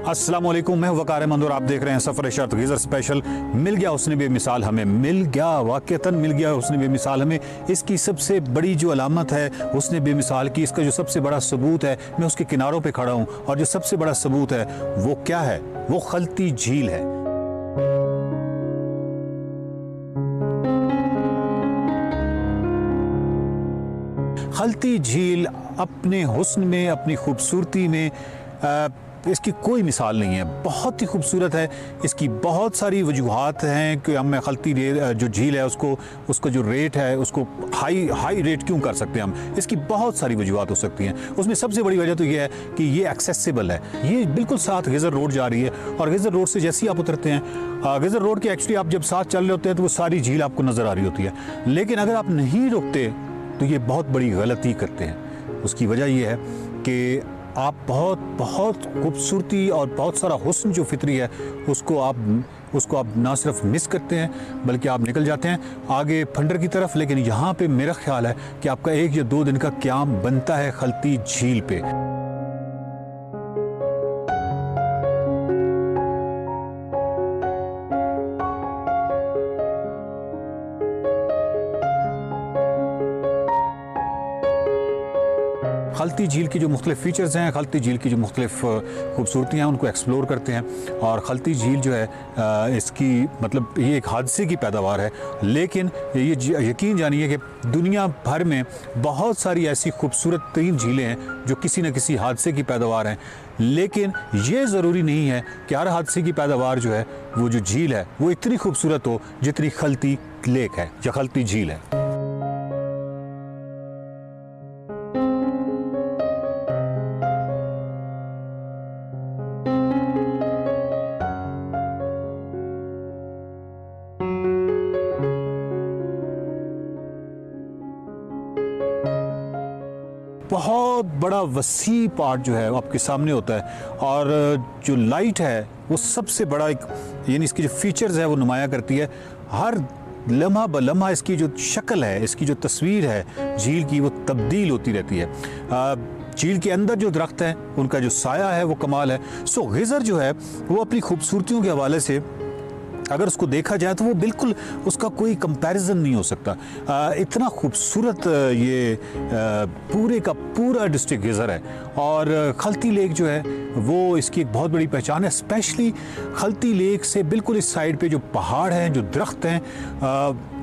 अस्सलाम वालेकुम, मैं वकार अहमद और आप देख रहे हैं सफर शर्त गीजर स्पेशल। मिल गया उसने बेमिसाल हमें, मिल गया वाक़तन मिल गया उसने बेमिसाल हमें। इसकी सबसे बड़ी जो अलामत है उसने बेमिसाल की, इसका जो सबसे बड़ा सबूत है, मैं उसके किनारों पे खड़ा हूँ और जो सबसे बड़ा सबूत है वो क्या है? वो खलती झील है। खलती झील अपने हुस्न में, अपनी खूबसूरती में इसकी कोई मिसाल नहीं है। बहुत ही खूबसूरत है। इसकी बहुत सारी वजूहात हैं कि हम खलती जो झील है उसको जो रेट है उसको हाई रेट क्यों कर सकते हैं हम। इसकी बहुत सारी वजूहात हो सकती हैं। उसमें सबसे बड़ी वजह तो ये है कि ये एक्सेसिबल है। ये बिल्कुल साथ गिजर रोड जा रही है और गिजर रोड से जैसे ही आप उतरते हैं, गिजर रोड के एक्चुअली आप जब साथ चल रहे होते हैं तो वो सारी झील आपको नज़र आ रही होती है। लेकिन अगर आप नहीं रुकते तो ये बहुत बड़ी गलती करते हैं। उसकी वजह यह है कि आप बहुत खूबसूरती और बहुत सारा हुस्न जो फितरी है उसको आप ना सिर्फ मिस करते हैं बल्कि आप निकल जाते हैं आगे फंडर की तरफ। लेकिन यहाँ पे मेरा ख्याल है कि आपका 1 या 2 दिन का क़याम बनता है खलती झील पे। खलती झील की जो मुख्तलिफ फ़ीचर्स हैं, खलती झील की जो मुख्तलिफ खूबसूरतियाँ हैं उनको एक्सप्लोर करते हैं। और खलती झील जो है इसकी मतलब ये एक हादसे की पैदावार है, लेकिन ये यकीन जानिए कि दुनिया भर में बहुत सारी ऐसी खूबसूरत तरीन झीलें हैं जो किसी न किसी हादसे की पैदावार हैं। लेकिन ये ज़रूरी नहीं है कि हर हादसे की पैदावार जो है वो जो झील है वो इतनी खूबसूरत हो जितनी खलती लेक है या खलती झील है। बहुत बड़ा वसी पार्ट जो है आपके सामने होता है और जो लाइट है वो सबसे बड़ा एक यानी इसकी जो फीचर्स है वो नुमाया करती है। हर लम्हा ब लम्हा इसकी जो शक्ल है, इसकी जो तस्वीर है झील की, वो तब्दील होती रहती है। झील के अंदर जो दरख्त हैं उनका जो साया है वो कमाल है। सो गिजर जो है वो अपनी खूबसूरतियों के हवाले से अगर उसको देखा जाए तो वो बिल्कुल उसका कोई कंपैरिजन नहीं हो सकता। इतना खूबसूरत ये पूरे का पूरा डिस्ट्रिक्ट गिजर है। और खलती लेक जो है वो इसकी एक बहुत बड़ी पहचान है। स्पेशली खलती लेक से बिल्कुल इस साइड पे जो पहाड़ हैं, जो दरख्त हैं,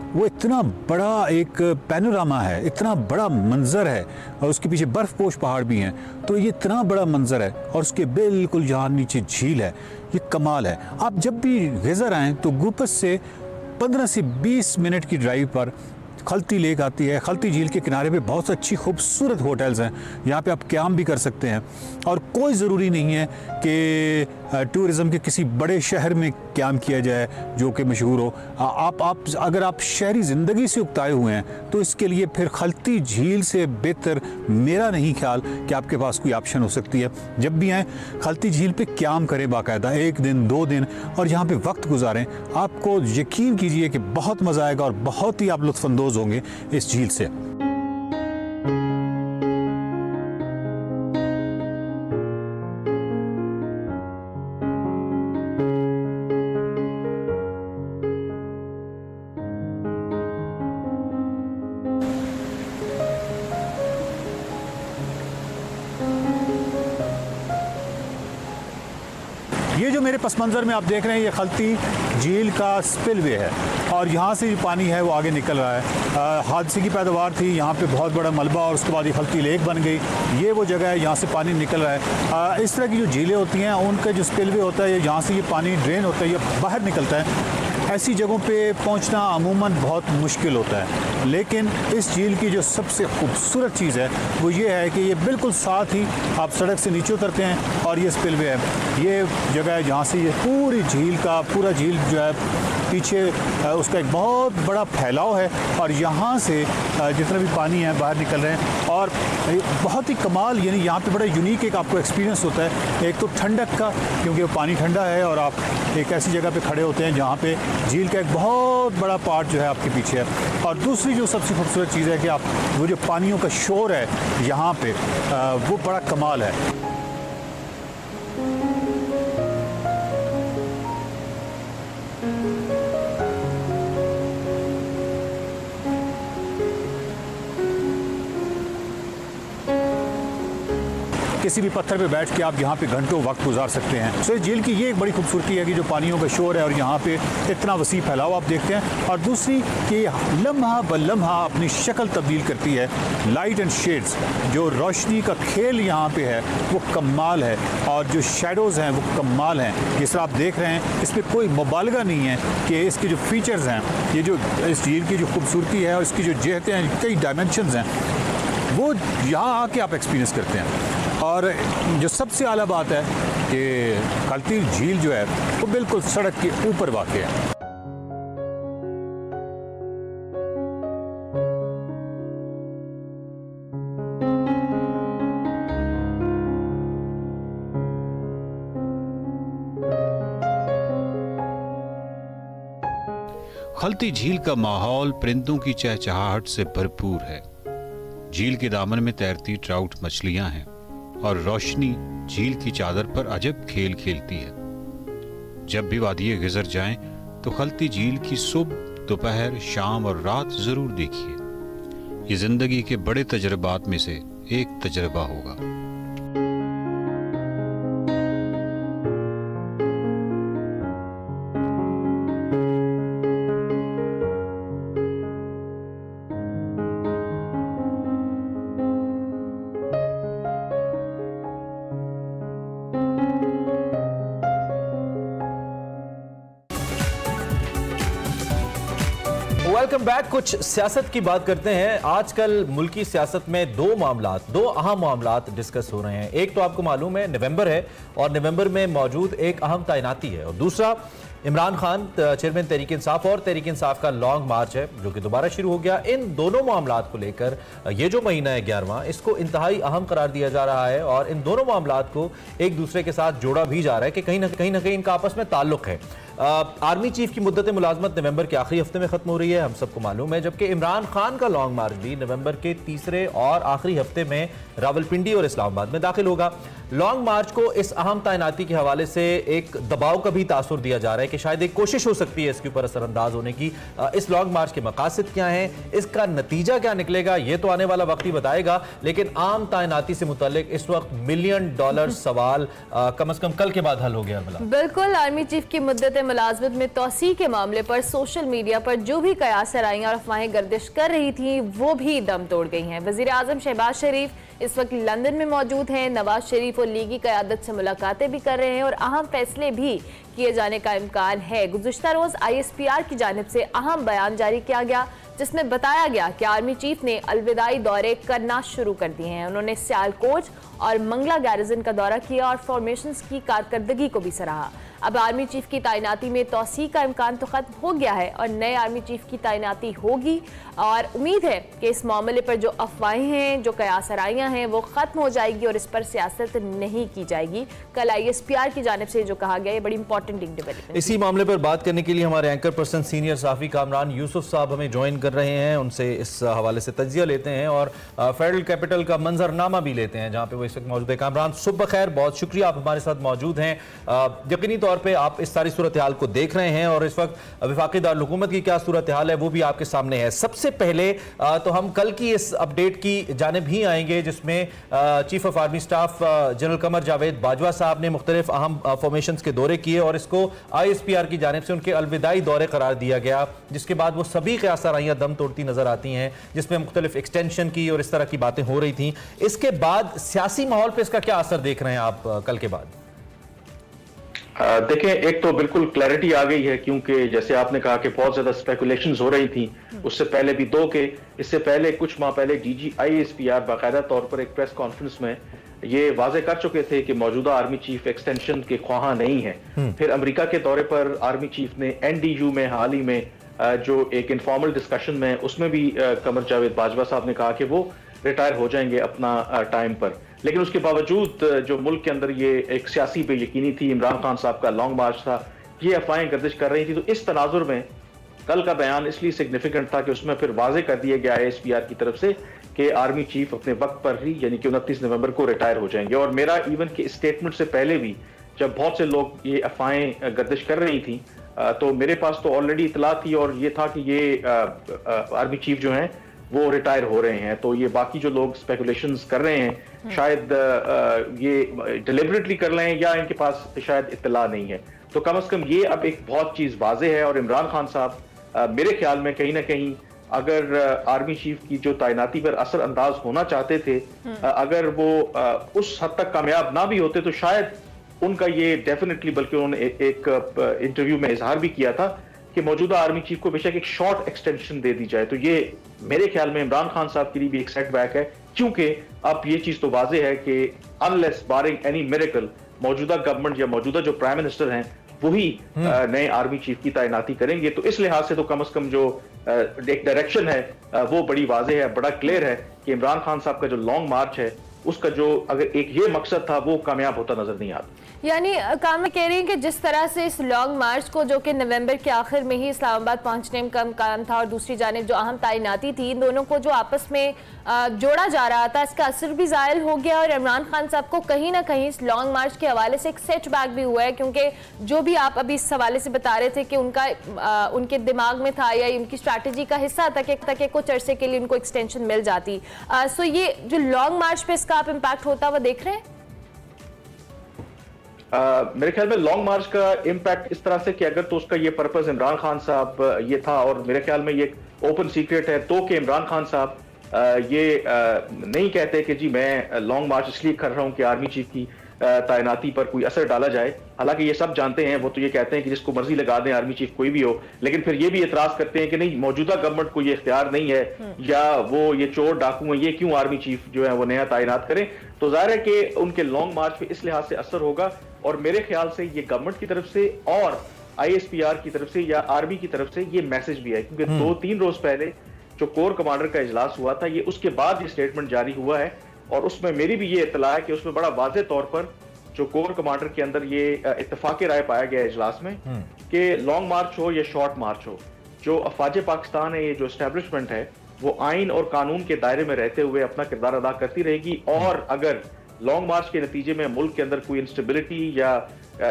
वो इतना बड़ा एक पैनोरामा है, इतना बड़ा मंजर है और उसके पीछे बर्फ़पोश पहाड़ भी हैं। तो ये इतना बड़ा मंजर है और उसके बिल्कुल जहाँ नीचे झील है, ये कमाल है। आप जब भी गिजर आएँ तो गुपस से 15 से 20 मिनट की ड्राइव पर खलती लेक आती है। खलती झील के किनारे पे बहुत अच्छी खूबसूरत होटल्स हैं, यहाँ पे आप क़याम भी कर सकते हैं। और कोई ज़रूरी नहीं है कि टूरिज़म के किसी बड़े शहर में क़याम किया जाए जो कि मशहूर हो। आप अगर आप शहरी ज़िंदगी से उकताए हुए हैं तो इसके लिए फिर खलती झील से बेहतर मेरा नहीं ख्याल कि आपके पास कोई ऑप्शन हो सकती है। जब भी आएँ खलती झील पे क़याम करें बाकायदा 1 दिन 2 दिन और यहाँ पे वक्त गुजारें। आपको यकीन कीजिए कि बहुत मज़ा आएगा और बहुत ही आप लुत्फ़अंदोज़ होंगे इस झील से। ये जो मेरे पस मंज़र में आप देख रहे हैं ये खलती झील का स्पिलवे है और यहाँ से जो पानी है वो आगे निकल रहा है। हादसे की पैदावार थी, यहाँ पे बहुत बड़ा मलबा और उसके बाद ये खलती लेक बन गई। ये वो जगह है, यहाँ से पानी निकल रहा है। इस तरह की जो झीलें होती हैं उनका जो स्पिलवे होता है, यहाँ से ये पानी ड्रेन होता है, ये बाहर निकलता है ऐसी जगहों पे पहुंचना अमूमन बहुत मुश्किल होता है, लेकिन इस झील की जो सबसे खूबसूरत चीज़ है वो ये है कि ये बिल्कुल साथ ही आप सड़क से नीचे उतरते हैं और ये स्पिलवे है। ये जगह है जहाँ से ये पूरी झील का पूरा झील जो है पीछे उसका एक बहुत बड़ा फैलाव है और यहाँ से जितना भी पानी है बाहर निकल रहे हैं और बहुत ही कमाल, यानी यहाँ पे बड़ा यूनिक एक आपको एक्सपीरियंस होता है। एक तो ठंडक का, क्योंकि वो पानी ठंडा है और आप एक ऐसी जगह पे खड़े होते हैं जहाँ पे झील का एक बहुत बड़ा पार्ट जो है आपके पीछे है। और दूसरी जो सबसे खूबसूरत चीज़ है कि आप वो जो पानियों का शोर है यहाँ पे वो बड़ा कमाल है। किसी भी पत्थर पे बैठ के आप यहाँ पे घंटों वक्त गुजार सकते हैं। तो इस झील की ये एक बड़ी खूबसूरती है कि जो पानियों का शोर है और यहाँ पे इतना वसी फैलाव आप देखते हैं। और दूसरी कि लम्हा ब लम्हा अपनी शक्ल तब्दील करती है। लाइट एंड शेड्स, जो रोशनी का खेल यहाँ पे है वो कमाल है और जो शेडोज़ हैं वो कमाल हैं। जिस तरह आप देख रहे हैं इसमें कोई मुबालगा नहीं है कि इसके जो फीचर्स हैं, ये जो इस झील की जो खूबसूरती है और इसकी जो जहतें हैं, कई डायमेंशंस हैं, वो यहाँ आके आप एक्सपीरियंस करते हैं। और जो सबसे आला बात है कि खलती झील जो है वो बिल्कुल सड़क के ऊपर वाक़ है। खलती झील का माहौल परिंदों की चहचहाहट से भरपूर है। झील के दामन में तैरती ट्राउट मछलियां हैं और रोशनी झील की चादर पर अजब खेल खेलती है। जब भी वादिये गुजर जाएं तो खलती झील की सुबह, दोपहर, शाम और रात जरूर देखिए। ये जिंदगी के बड़े तजर्बात में से एक तजर्बा होगा। Welcome back. कुछ सियासत की बात करते हैं। आजकल मुल्की सियासत में दो अहम मामलात डिस्कस हो रहे हैं। एक तो आपको मालूम है नवंबर है और नवंबर में मौजूद एक अहम तैनाती है, और दूसरा इमरान खान चेयरमैन तहरीक इंसाफ और तहरीक इंसाफ का लॉन्ग मार्च है जो कि दोबारा शुरू हो गया। इन दोनों मामलात को लेकर ये जो महीना है 11वां, इसको इंतहाई अहम करार दिया जा रहा है और इन दोनों मामलात को एक दूसरे के साथ जोड़ा भी जा रहा है कि कहीं ना कहीं इनका आपस में ताल्लुक है। आर्मी चीफ की मुद्दत मुलाजमत नवंबर के आखिरी हफ्ते में खत्म हो रही है, हम सबको मालूम है, जबकि इमरान खान का लॉन्ग मार्च भी नवंबर के तीसरे और आखिरी हफ्ते में रावलपिंडी और इस्लामाबाद में दाखिल होगा। लॉन्ग मार्च को इस अहम तैनाती के हवाले से एक दबाव का भी तासुर दिया जा रहा है कि शायद एक कोशिश हो सकती है इसके ऊपर असरअंदाज होने की। इस लॉन्ग मार्च के मकासद क्या हैं, इसका नतीजा क्या निकलेगा, ये तो आने वाला वक्त ही बताएगा। लेकिन आम तैनाती से मुतालिक इस वक्त $1 मिलियन सवाल कम अज कम कल के बाद हल हो गया। बिल्कुल, आर्मी चीफ की मुद्दत मुलाजमत में तोसी के मामले पर सोशल मीडिया पर जो भी कयासराइयां और अफवाहें गर्दिश कर रही थी वो भी दम तोड़ गई हैं। वजीर आजम शहबाज शरीफ इस वक्त लंदन में मौजूद हैं। नवाज शरीफ और लीगी क़यादत से मुलाकातें भी कर रहे हैं और अहम फैसले भी किए जाने का इम्कान है। गुज़िश्ता रोज ISPR की जानिब से अहम बयान जारी किया गया जिसमें बताया गया कि आर्मी चीफ ने अलविदाई दौरे करना शुरू कर दिए हैं। उन्होंने सियालकोट और मंगला गैरिजन का दौरा किया और फॉर्मेशंस की कारकर्दगी को भी सराहा। अब आर्मी चीफ की तैनाती में तौसीक का इम्कान तो खत्म हो गया है और नए आर्मी चीफ की तैनाती होगी और उम्मीद है कि इस मामले पर जो अफवाहें हैं, जो कयासराइयां हैं, वो खत्म हो जाएगी और इस पर सियासत नहीं की जाएगी। कल ISPR की जानिब से जो कहा गया, ये बड़ी इंपॉर्टेंट डेवलपमेंट। इसी मामले पर बात करने के लिए हमारे एंकर पर्सन सीनियर सहाफ़ी कामरान यूसुफ साहब हमें ज्वाइन कर रहे हैं। उनसे इस हवाले से तज्जिया लेते हैं और फेडरल कैपिटल का मंजरनामा भी लेते हैं जहाँ पे वो इस वक्त मौजूद है। कामरान, सुबह खैर, बहुत शुक्रिया आप हमारे साथ मौजूद हैं। यकीनी तौर पे आप इस सारी सूरत हाल को देख रहे हैं और इस वक्त वफाकी दारुल हुकूमत की क्या सूरत हाल है वो भी आपके सामने है। सबसे पहले तो हम कल की इस अपडेट की जानिब ही आएंगे जिसमें chief of army staff general Qamar Javed Bajwa साहब ने मुख्तलिफ अहम फॉर्मेशंस के दौरे किए और इसको ISPR की जानिब से उनके अलविदाई दौरे करार दिया गया, जिसके बाद वो सभी क़यासराइयां दम तोड़ती नजर आती हैं जिसमें मुख्तलिफ एक्सटेंशन की और इस तरह की बातें हो रही थी। इसके बाद सियासी माहौल पर इसका क्या असर देख रहे हैं आप कल के बाद? देखिए, एक तो बिल्कुल क्लैरिटी आ गई है, क्योंकि जैसे आपने कहा कि बहुत ज्यादा स्पेकुलेशंस हो रही थी, उससे पहले भी इससे पहले कुछ माह पहले डीजी ISPR बाकायदा तौर पर एक प्रेस कॉन्फ्रेंस में ये वाजे कर चुके थे कि मौजूदा आर्मी चीफ एक्सटेंशन के ख्वाहा नहीं है। फिर अमेरिका के दौरे पर आर्मी चीफ ने NDU में हाल ही में जो एक इनफॉर्मल डिस्कशन में, उसमें भी कमर जावेद बाजवा साहब ने कहा कि वो रिटायर हो जाएंगे अपना टाइम पर। लेकिन उसके बावजूद जो मुल्क के अंदर ये एक सियासी बेयकीनी थी, इमरान खान साहब का लॉन्ग मार्च था, ये अफवाहें गर्दिश कर रही थी। तो इस तनाजुर में कल का बयान इसलिए सिग्निफिकेंट था कि उसमें फिर वाजे कर दिया गया ISPR की तरफ से कि आर्मी चीफ अपने वक्त पर ही, यानी कि 29 नवंबर को रिटायर हो जाएंगे। और मेरा इवन के स्टेटमेंट से पहले भी जब बहुत से लोग ये अफवाहें गर्दिश कर रही थी, तो मेरे पास तो ऑलरेडी इतला थी और ये था कि ये आर्मी चीफ जो हैं वो रिटायर हो रहे हैं। तो ये बाकी जो लोग स्पेकुलेशंस कर रहे हैं, शायद ये डिलिबरेटली कर रहे हैं या इनके पास शायद इत्तला नहीं है। तो कम से कम ये अब एक बहुत चीज वाजे है। और इमरान खान साहब मेरे ख्याल में कहीं ना कहीं अगर आर्मी चीफ की जो तैनाती पर असर अंदाज होना चाहते थे, अगर वो उस हद तक कामयाब ना भी होते, तो शायद उनका ये डेफिनेटली, बल्कि उन्होंने एक इंटरव्यू में इजहार भी किया था कि मौजूदा आर्मी चीफ को बेशक एक शॉर्ट एक्सटेंशन दे दी जाए। तो ये मेरे ख्याल में इमरान खान साहब के लिए भी एक सेटबैक है, क्योंकि अब ये चीज तो वाजे है कि अनलेस बारिंग एनी मिरेकल, मौजूदा गवर्नमेंट या मौजूदा जो प्राइम मिनिस्टर हैं वही नए आर्मी चीफ की तैनाती करेंगे। तो इस लिहाज से तो कम से कम जो एक डायरेक्शन है वो बड़ी वाजे है, बड़ा क्लियर है कि इमरान खान साहब का जो लॉन्ग मार्च है उसका जो अगर एक ये मकसद था वो कामयाब होता नजर नहीं आता। यानी कामना कह रही हैं कि जिस तरह से इस लॉन्ग मार्च को, जो कि नवंबर के आखिर में ही इस्लामाबाद पहुंचने का इम्कान था, और दूसरी जानिब जो अहम तैनाती थी, इन दोनों को जो आपस में जोड़ा जा रहा था, इसका असर भी ज़ाहिर हो गया। और इमरान खान साहब को कहीं ना कहीं इस लॉन्ग मार्च के हवाले से एक सेटबैक भी हुआ है, क्योंकि जो भी आप अभी इस हवाले से बता रहे थे कि उनके दिमाग में था या उनकी स्ट्रैटेजी का हिस्सा था कि कुछ अरसे के लिए उनको एक्सटेंशन मिल जाती। सो ये जो लॉन्ग मार्च पे इसका आप इम्पैक्ट होता हुआ देख रहे हैं? मेरे ख्याल में लॉन्ग मार्च का इम्पैक्ट इस तरह से कि अगर तो उसका ये पर्पस इमरान खान साहब ये था, और मेरे ख्याल में ये ओपन सीक्रेट है तो कि इमरान खान साहब ये नहीं कहते कि जी मैं लॉन्ग मार्च इसलिए कर रहा हूं कि आर्मी चीफ की तैनाती पर कोई असर डाला जाए। हालांकि ये सब जानते हैं, वो तो ये कहते हैं कि जिसको मर्जी लगा दें आर्मी चीफ कोई भी हो, लेकिन फिर ये भी एतराज करते हैं कि नहीं, मौजूदा गवर्नमेंट को ये इख्तियार नहीं है, या वो ये चोर डाकू हैं, ये क्यों आर्मी चीफ जो है वो नया तैनात करें। तो जाहिर है कि उनके लॉन्ग मार्च पे इस लिहाज से असर होगा। और मेरे ख्याल से ये गवर्नमेंट की तरफ से और ISPR की तरफ से या आर्मी की तरफ से ये मैसेज भी है, क्योंकि 2-3 रोज पहले जो कोर कमांडर का इजलास हुआ था, ये उसके बाद ये स्टेटमेंट जारी हुआ है। और उसमें मेरी भी ये इत्तला है कि उसमें बड़ा वाज़ेह तौर पर जो कोर कमांडर के अंदर ये इत्तेफाक राय पाया गया है इजलास में कि लॉन्ग मार्च हो या शॉर्ट मार्च हो, जो अफवाज पाकिस्तान है, ये जो एस्टेब्लिशमेंट है, वो आइन और कानून के दायरे में रहते हुए अपना किरदार अदा करती रहेगी। और अगर लॉन्ग मार्च के नतीजे में मुल्क के अंदर कोई इंस्टेबिलिटी या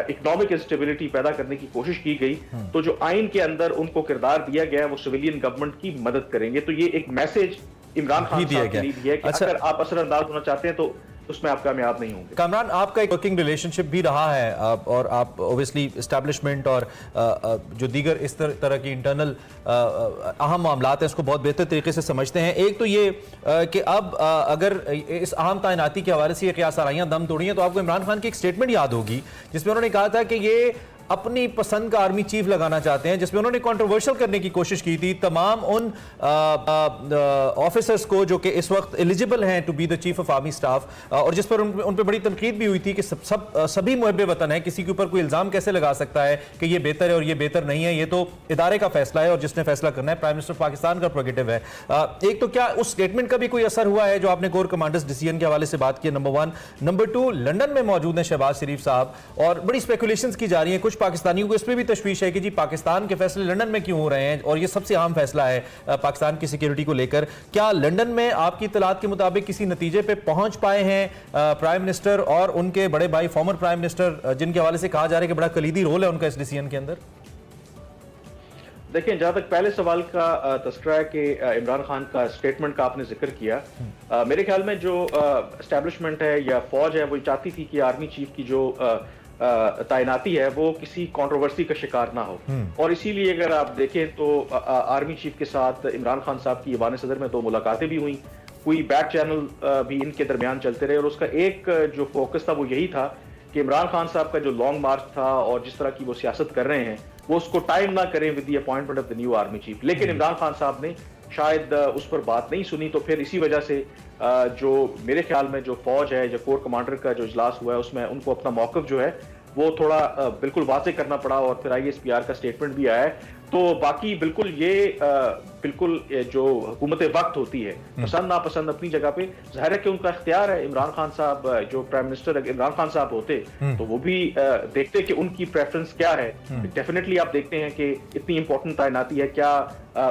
इकोनॉमिक इंस्टेबिलिटी पैदा करने की कोशिश की गई, तो जो आइन के अंदर उनको किरदार दिया गया है वो सिविलियन गवर्नमेंट की मदद करेंगे। तो ये एक मैसेज इमरान खान साहब के लिए भी है कि अगर आप असरअंदाज होना चाहते हैं तो उसमें आप कामयाब नहीं होंगे। कामरान, आपका एक वर्किंग रिलेशनशिप भी रहा है और आप ऑब्वियसली एस्टैब्लिशमेंट और जो दीगर इस तरह की इंटरनल अहम मामलात हैं उसको बहुत बेहतर तरीके से समझते हैं। एक तो ये कि अब अगर इस अहम तैनाती के हवाले से ये क़यास-आराइयाँ दम तोड़ी हैं, तो आपको इमरान खान की एक स्टेटमेंट याद होगी जिसमें उन्होंने कहा था कि ये अपनी पसंद का आर्मी चीफ लगाना चाहते हैं, जिसमें उन्होंने कंट्रोवर्शियल करने की कोशिश की थी तमाम उन ऑफिसर्स को जो कि इस वक्त एलिजिबल हैं to be the chief of army staff, और जिस पर उन पर बड़ी तनकीद भी हुई थी कि सभी मुहब्बे वतन है, किसी के ऊपर कोई इल्ज़ाम कैसे लगा सकता है कि ये बेहतर है और ये बेहतर नहीं है, ये तो इदारे का फैसला है और जिसने फैसला करना है प्राइम मिनिस्टर पाकिस्तान का प्रोगेटिव है। एक तो क्या उस स्टेटमेंट का भी कोई असर हुआ है जो आपने कोर कमांडर्स डिसीजन के हवाले से बात की, नंबर 1। नंबर 2, लंदन में मौजूद है शहबाज शरीफ साहब और बड़ी स्पेकुलेशंस की जा रही है, कुछ पाकिस्तानियों को इसमें भी तशवीश है कि जी पाकिस्तान के फैसले लंदन में क्यों हो रहे हैं और ये सबसे अहम फैसला है पाकिस्तान की सिक्योरिटी को लेकर। क्या लंदन में आपकी इत्तलात के मुताबिक किसी नतीजे पे पहुंच पाए हैं प्राइम मिनिस्टर और उनके बड़े भाई फॉर्मर प्राइम मिनिस्टर, जिनके हवाले से कहा जा रहा है कि बड़ा कलीदी रोल है उनका इस डिसीजन के अंदर? देखिए, जहां तक पहले सवाल का तस्करा है कि इमरान खान का स्टेटमेंट का आपने जिक्र किया, मेरे ख्याल में जो एस्टेब्लिशमेंट है या फौज है वो चाहती थी कि आर्मी चीफ की जो तैनाती है वो किसी कंट्रोवर्सी का शिकार ना हो, और इसीलिए अगर आप देखें तो आर्मी चीफ के साथ इमरान खान साहब की ईवान सदर में 2 मुलाकातें भी हुई, कोई बैक चैनल भी इनके दरमियान चलते रहे, और उसका एक जो फोकस था वो यही था कि इमरान खान साहब का जो लॉन्ग मार्च था और जिस तरह की वो सियासत कर रहे हैं वो उसको टाइम ना करें with the appointment of the new army chief. लेकिन इमरान खान साहब ने शायद उस पर बात नहीं सुनी, तो फिर इसी वजह से जो मेरे ख्याल में जो फौज है, जो कोर कमांडर का जो इजलास हुआ है उसमें उनको अपना मौक़िफ़ जो है वो थोड़ा बिल्कुल वाज़ेह करना पड़ा और फिर ISPR का स्टेटमेंट भी आया है। तो बाकी बिल्कुल ये बिल्कुल जो हुकूमत वक्त होती है, पसंद नापसंद अपनी जगह पे, जाहिर है कि उनका इख्तियार है। इमरान खान साहब जो प्राइम मिनिस्टर इमरान खान साहब होते तो वो भी देखते कि उनकी प्रेफरेंस क्या है। डेफिनेटली आप देखते हैं कि इतनी इंपॉर्टेंट तैनाती है, क्या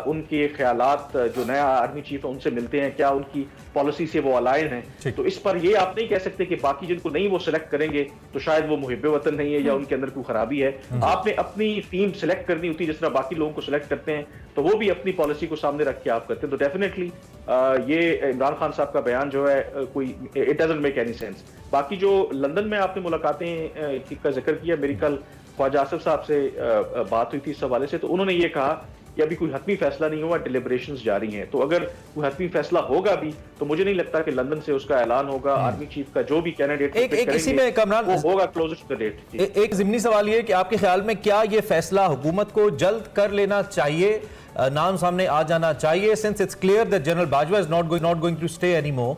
उनके ख्यालात जो नया आर्मी चीफ है उनसे मिलते हैं, क्या उनकी पॉलिसी से वो अलाइन है। तो इस पर ये आप नहीं कह सकते कि बाकी जिनको नहीं वो सिलेक्ट करेंगे तो शायद वो मुहिब्बे वतन नहीं है या उनके अंदर कोई खराबी है। आपने अपनी टीम सिलेक्ट करनी होती है जिस तरह बाकी लोगों को सिलेक्ट करते हैं, तो वो भी अपनी पॉलिसी को सामने रख के आप करते हैं। तो डेफिनेटली ये इमरान खान साहब का बयान जो है कोई it doesn't make any sense. बाकी जो लंदन में आपने मुलाकातें का जिक्र किया, मेरी कल ख्वाजा आसिफ साहब से बात हुई थी इस हवाले से, तो उन्होंने ये कहा कि अभी कोई हतमी फैसला नहीं हुआ, डिलिब्रेशंस जारी हैं। तो अगर कोई हतमी फैसला होगा भी तो मुझे नहीं लगता कि लंदन से उसका ऐलान होगा। आर्मी चीफ का जो भी कैंडिडेट एक इसी में कमरान वो होगा क्लोजेस्ट टू द डेट। एक ज़िमनी सवाल ये कि आपके ख्याल में क्या ये फैसला हुकूमत को जल्द कर लेना चाहिए, नाम सामने आ जाना चाहिए, since it's clear that General Bajwa is not going to stay anymore,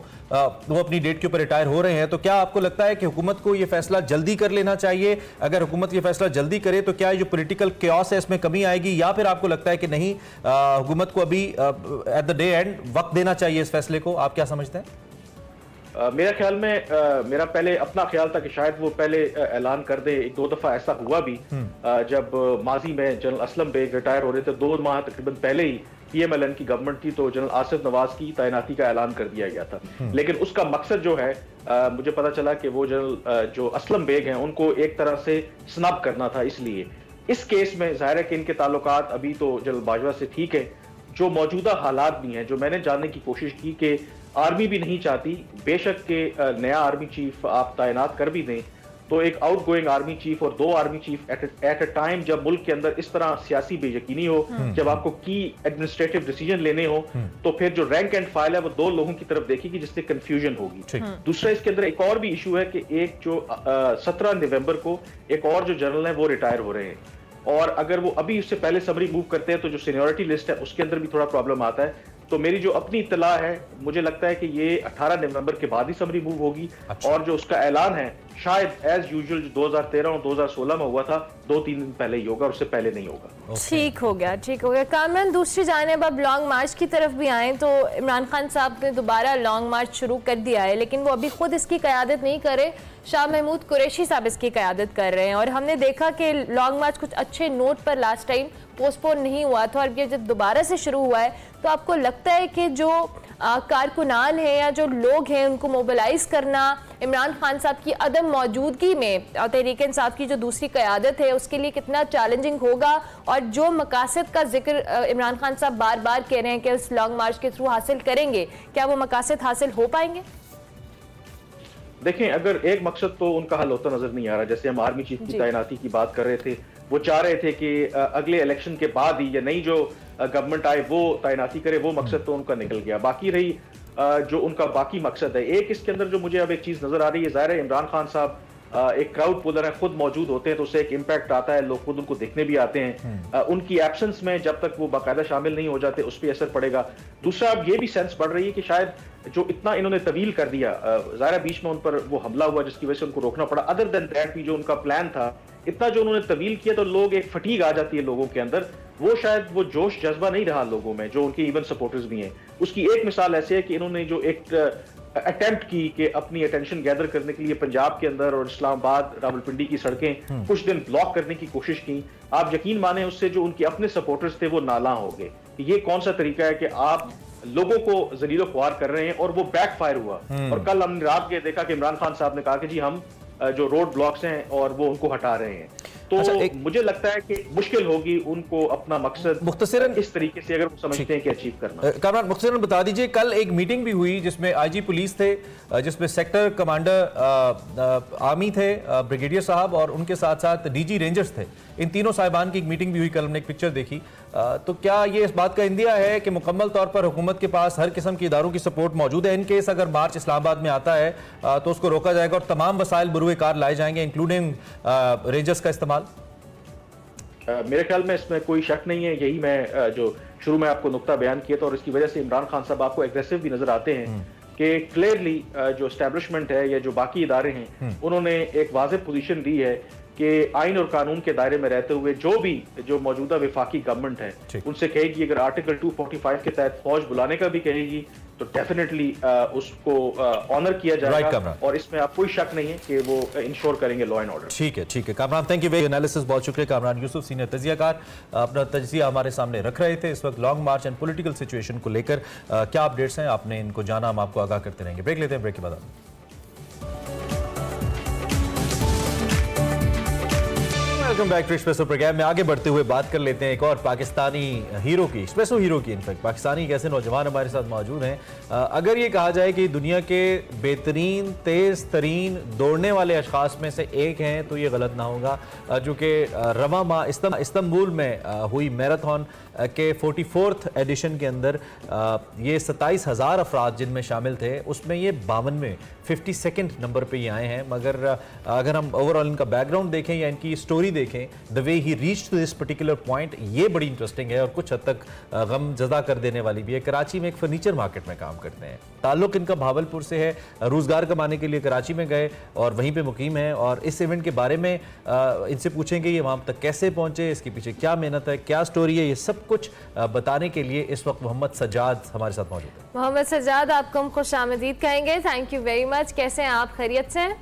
वो अपनी डेट के ऊपर रिटायर हो रहे हैं, तो क्या आपको लगता है कि हुकूमत को ये फैसला जल्दी कर लेना चाहिए? अगर हुकूमत ये फैसला जल्दी करे तो क्या ये जो पॉलिटिकल क्योस है इसमें कमी आएगी, या फिर आपको लगता है कि नहीं हुकूमत को अभी एट द डे एंड वक्त देना चाहिए इस फैसले को? आप क्या समझते हैं? मेरा ख्याल में मेरा पहले अपना ख्याल था कि शायद वो पहले ऐलान कर दे। एक दो दफा ऐसा हुआ भी जब माजी में जनरल असलम बेग रिटायर हो रहे थे, 2 माह तकरीबन पहले ही PMLN की गवर्नमेंट थी तो जनरल आसिफ नवाज की तैनाती का ऐलान कर दिया गया था। लेकिन उसका मकसद जो है मुझे पता चला कि वो जनरल जो असलम बेग हैं उनको एक तरह से स्नब करना था। इसलिए इस केस में जाहिर है कि इनके ताल्लुकात अभी तो जनरल बाजवा से ठीक है, जो मौजूदा हालात भी हैं, जो मैंने जानने की कोशिश की कि आर्मी भी नहीं चाहती बेशक के नया आर्मी चीफ आप तैनात कर भी दें, तो एक आउट गोइंग आर्मी चीफ और 2 army chief at a time जब मुल्क के अंदर इस तरह सियासी बेयकीनी हो, जब आपको की एडमिनिस्ट्रेटिव डिसीजन लेने हो, तो फिर जो रैंक एंड फाइल है वो 2 लोगों की तरफ देखेगी जिससे कंफ्यूजन होगी। दूसरा इसके अंदर एक और भी इशू है कि एक जो 17 नवंबर को एक और जो जनरल है वो रिटायर हो रहे हैं, और अगर वो अभी उससे पहले समरी मूव करते हैं तो जो सीनियरिटी लिस्ट है उसके अंदर भी थोड़ा प्रॉब्लम आता है। तो मेरी जो अपनी इत्तला है, मुझे लगता है कि ये 18 नवंबर के बाद ही समरी मूव होगी। और जो उसका ऐलान है शायद एज यूजुअल जो 2013 और 2016 में हुआ था 2-3 दिन पहले ही होगा, उससे पहले नहीं होगा। ठीक हो गया। कामरान, दूसरी जानिब अब लॉन्ग मार्च की तरफ भी आए तो इमरान खान साहब ने दोबारा लॉन्ग मार्च शुरू कर दिया है, लेकिन वो अभी खुद इसकी क़यादत नहीं करे, शाह महमूद कुरैशी साहब इसकी क़यादत कर रहे हैं। और हमने देखा कि लॉन्ग मार्च कुछ अच्छे नोट पर लास्ट टाइम पोस्टपोन नहीं हुआ था, और ये जब दोबारा से शुरू हुआ है तो आपको लगता है कि जो कारकुनान हैं या जो लोग हैं उनको मोबिलाइज करना इमरान खान साहब की अदम मौजूदगी में तहरीक इंसाफ की जो दूसरी क़यादत है उसके लिए कितना चैलेंजिंग होगा, और जो मकासद का जिक्र इमरान खान साहब बार बार कह रहे हैं कि उस लॉन्ग मार्च के थ्रू हासिल करेंगे, क्या वो मकासद हासिल हो पाएंगे? देखें, अगर एक मकसद तो उनका हल होता नजर नहीं आ रहा, जैसे हम आर्मी चीफ की तैनाती की बात कर रहे थे, वो चाह रहे थे कि अगले इलेक्शन के बाद ही या नई जो गवर्नमेंट आए वो तैनाती करे, वो मकसद तो उनका निकल गया। बाकी रही जो उनका बाकी मकसद है, एक इसके अंदर जो मुझे अब एक चीज नजर आ रही है, जाहिर है इमरान खान साहब एक क्राउड पुलर है, खुद मौजूद होते हैं तो उससे एक इम्पैक्ट आता है, लोग खुद उनको देखने भी आते हैं। उनकी एब्सेंस में जब तक वो बाकायदा शामिल नहीं हो जाते उस पर असर पड़ेगा। दूसरा अब ये भी सेंस बढ़ रही है कि शायद जो इतना इन्होंने तवील कर दिया, ज़ाहिर बीच में उन पर वो हमला हुआ जिसकी वजह से उनको रोकना पड़ा, अदर देन दैट भी जो उनका प्लान था, इतना जो उन्होंने तवील किया तो लोग एक फटीग आ जाती है लोगों के अंदर, वो शायद वो जोश जज्बा नहीं रहा लोगों में, जो उनके इवन सपोर्टर्स भी हैं। उसकी एक मिसाल ऐसे है कि इन्होंने जो एक अटेम्प्ट की कि अपनी अटेंशन गैदर करने के लिए पंजाब के अंदर और इस्लामाबाद रावलपिंडी की सड़कें कुछ दिन ब्लॉक करने की कोशिश की, आप यकीन माने उससे जो उनके अपने सपोर्टर्स थे वो नाला हो गए। ये कौन सा तरीका है कि आप लोगों को जलीलो ख्वार कर रहे हैं, और वो बैकफायर हुआ। और कल हमने रात के देखा कि इमरान खान साहब ने कहा कि जी हम जो रोड ब्लॉक्स हैं और वो उनको हटा रहे हैं। तो मुझे लगता है कि मुश्किल होगी उनको अपना मकसद मुख्तसरन इस तरीके से अगर वो समझते हैं कि अचीव करना। कामरान, मुख्तसरन बता दीजिए, कल एक मीटिंग भी हुई जिसमें IG पुलिस थे, जिसमें सेक्टर कमांडर आर्मी थे ब्रिगेडियर साहब, और उनके साथ साथ DG रेंजर्स थे। इन तीनों साहिबान की एक मीटिंग भी हुई, कल हमने एक पिक्चर देखी। तो क्या ये इस बात का इंदिया है कि मुकम्मल तौर पर हुकूमत के पास हर किस्म की इदारों की सपोर्ट मौजूद है? इन केस अगर मार्च इस्लामाबाद में आता है तो उसको रोका जाएगा और तमाम वसाइल बरूए कार लाए जाएंगे, इंक्लूडिंग रेंजर्स का इस्तेमाल? मेरे ख्याल में इसमें कोई शक नहीं है। यही मैं जो शुरू में आपको नुक्ता बयान किया था, और इसकी वजह से इमरान खान साहब आपको एग्रेसिव भी नजर आते हैं कि क्लियरली जो एस्टेब्लिशमेंट है या जो बाकी इदारे हैं उन्होंने एक वाज़ेह पोजीशन दी है कि आइन और कानून के दायरे में रहते हुए जो मौजूदा वफाकी गवर्नमेंट है उनसे कहेगी, अगर आर्टिकल 245 के तहत फौज बुलाने का भी कहेगी तो डेफिनेटली उसको ऑनर किया जाएगा, और इसमें आप कोई शक नहीं है कि वो इंश्योर करेंगे लॉ एंड ऑर्डर। ठीक है Kamran, thank you very analysis, बहुत शुक्रिया। कामरान यूसुफ, सीनियर तजियाकार, अपना तजिया हमारे सामने रख रहे थे। इस वक्त long March and political situation को लेकर क्या अपडेट्स हैं, आपने इनको जाना, हम आपको आगाह करते रहेंगे। ब्रेक लेते हैं, ब्रेक के बाद welcome back to Expresso program में। आगे बढ़ते हुए बात कर लेते हैं एक और पाकिस्तानी हीरो की, एक्सप्रेसो हीरो की। इनफैक्ट पाकिस्तानी एक ऐसे नौजवान हमारे साथ मौजूद हैं, अगर ये कहा जाए कि दुनिया के बेहतरीन तेज़ तरीन दौड़ने वाले अशखास में से एक हैं तो ये गलत ना होगा, जो कि रवा माह इस्तांबुल में हुई मैराथन के 44th एडिशन के अंदर ये 27,000 अफराद जिनमें शामिल थे, उसमें ये 52वें 52nd नंबर पे ये आए हैं। मगर अगर हम ओवरऑल इनका बैकग्राउंड देखें या इनकी स्टोरी देखें, the way he reach to this particular point, ये बड़ी इंटरेस्टिंग है और कुछ हद तक गम जदा कर देने वाली भी है। कराची में एक फर्नीचर मार्केट में काम करते हैं, ताल्लुक इनका भावलपुर से है, रोज़गार कमाने के लिए कराची में गए और वहीं पे मुकीम है। और इस इवेंट के बारे में इनसे पूछेंगे ये वहाँ तक कैसे पहुँचे, इसके पीछे क्या मेहनत है, क्या स्टोरी है, ये सब कुछ बताने के लिए इस वक्त मोहम्मद सज्जाद हमारे साथ मौजूद है। मोहम्मद सज्जाद, आपको हम खुश आमदीद कहेंगे। Thank you very much. कैसे हैं आप, खैरियत से हैं?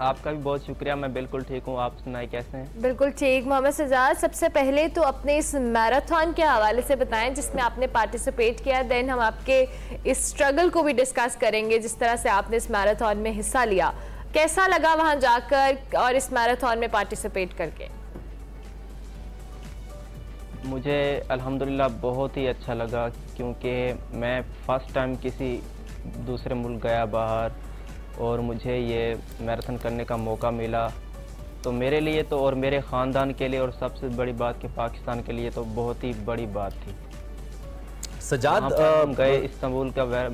आपका भी बहुत शुक्रिया, मैं बिल्कुल ठीक हूँ, आप सुनाए कैसे हैं? बिल्कुल ठीक। मोहम्मद सज्जाद, सबसे पहले तो अपने इस मैराथन के हवाले से बताएं जिसमें आपने पार्टिसिपेट किया, देन हम आपके इस स्ट्रगल को भी डिस्कस करेंगे जिस तरह से आपने इस मैराथन में हिस्सा लिया। कैसा लगा वहाँ जाकर और इस मैराथन में पार्टिसिपेट करके? मुझे अल्हम्दुलिल्लाह बहुत ही अच्छा लगा, क्योंकि मैं फ़र्स्ट टाइम किसी दूसरे मुल्क गया बाहर और मुझे ये मैराथन करने का मौका मिला, तो मेरे लिए तो और मेरे ख़ानदान के लिए और सबसे बड़ी बात कि पाकिस्तान के लिए तो बहुत ही बड़ी बात थी। सज्जाद, हम गए इस्तांबुल का,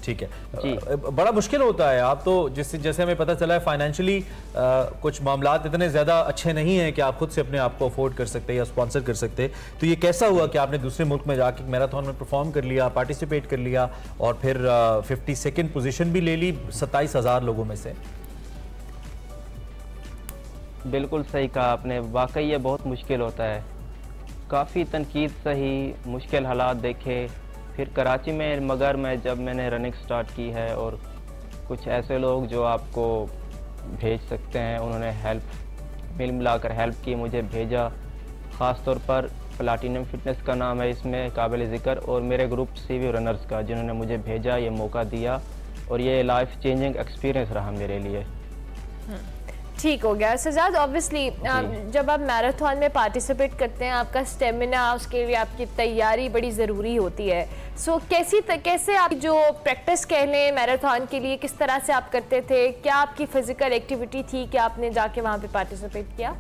ठीक है, बड़ा मुश्किल होता है। आप तो जैसे हमें पता चला है फाइनेंशियली कुछ मामलात इतने ज़्यादा अच्छे नहीं हैं कि आप खुद से अपने आप को अफोर्ड कर सकते या स्पॉन्सर कर सकते, तो ये कैसा हुआ कि आपने दूसरे मुल्क में जाके मैराथन में परफॉर्म कर लिया, पार्टिसिपेट कर लिया और फिर 52nd पोजीशन भी ले ली 27,000 लोगों में से? बिल्कुल सही कहा आपने, वाकई ये बहुत मुश्किल होता है। काफ़ी तनकीद सही, मुश्किल हालात देखे, फिर कराची में, मगर जब मैंने रनिंग स्टार्ट की है और कुछ ऐसे लोग जो आपको भेज सकते हैं, उन्होंने मिल मिलाकर हेल्प की, मुझे भेजा। ख़ास तौर पर प्लाटिनम फिटनेस का नाम है इसमें काबिल ज़िक्र, और मेरे ग्रुप CV रनर्स का, जिन्होंने मुझे भेजा, ये मौका दिया, और ये लाइफ चेंजिंग एक्सपीरियंस रहा मेरे लिए। ठीक हो गया। सज्जाद, ऑब्वियसली जब आप मैराथन में पार्टिसिपेट करते हैं, आपका स्टेमिना, उसके लिए आपकी तैयारी बड़ी ज़रूरी होती है। सो कैसे आप जो प्रैक्टिस कह लें मैराथन के लिए, किस तरह से आप करते थे? क्या आपकी फ़िज़िकल एक्टिविटी थी कि आपने जाके वहाँ पे पार्टिसिपेट किया?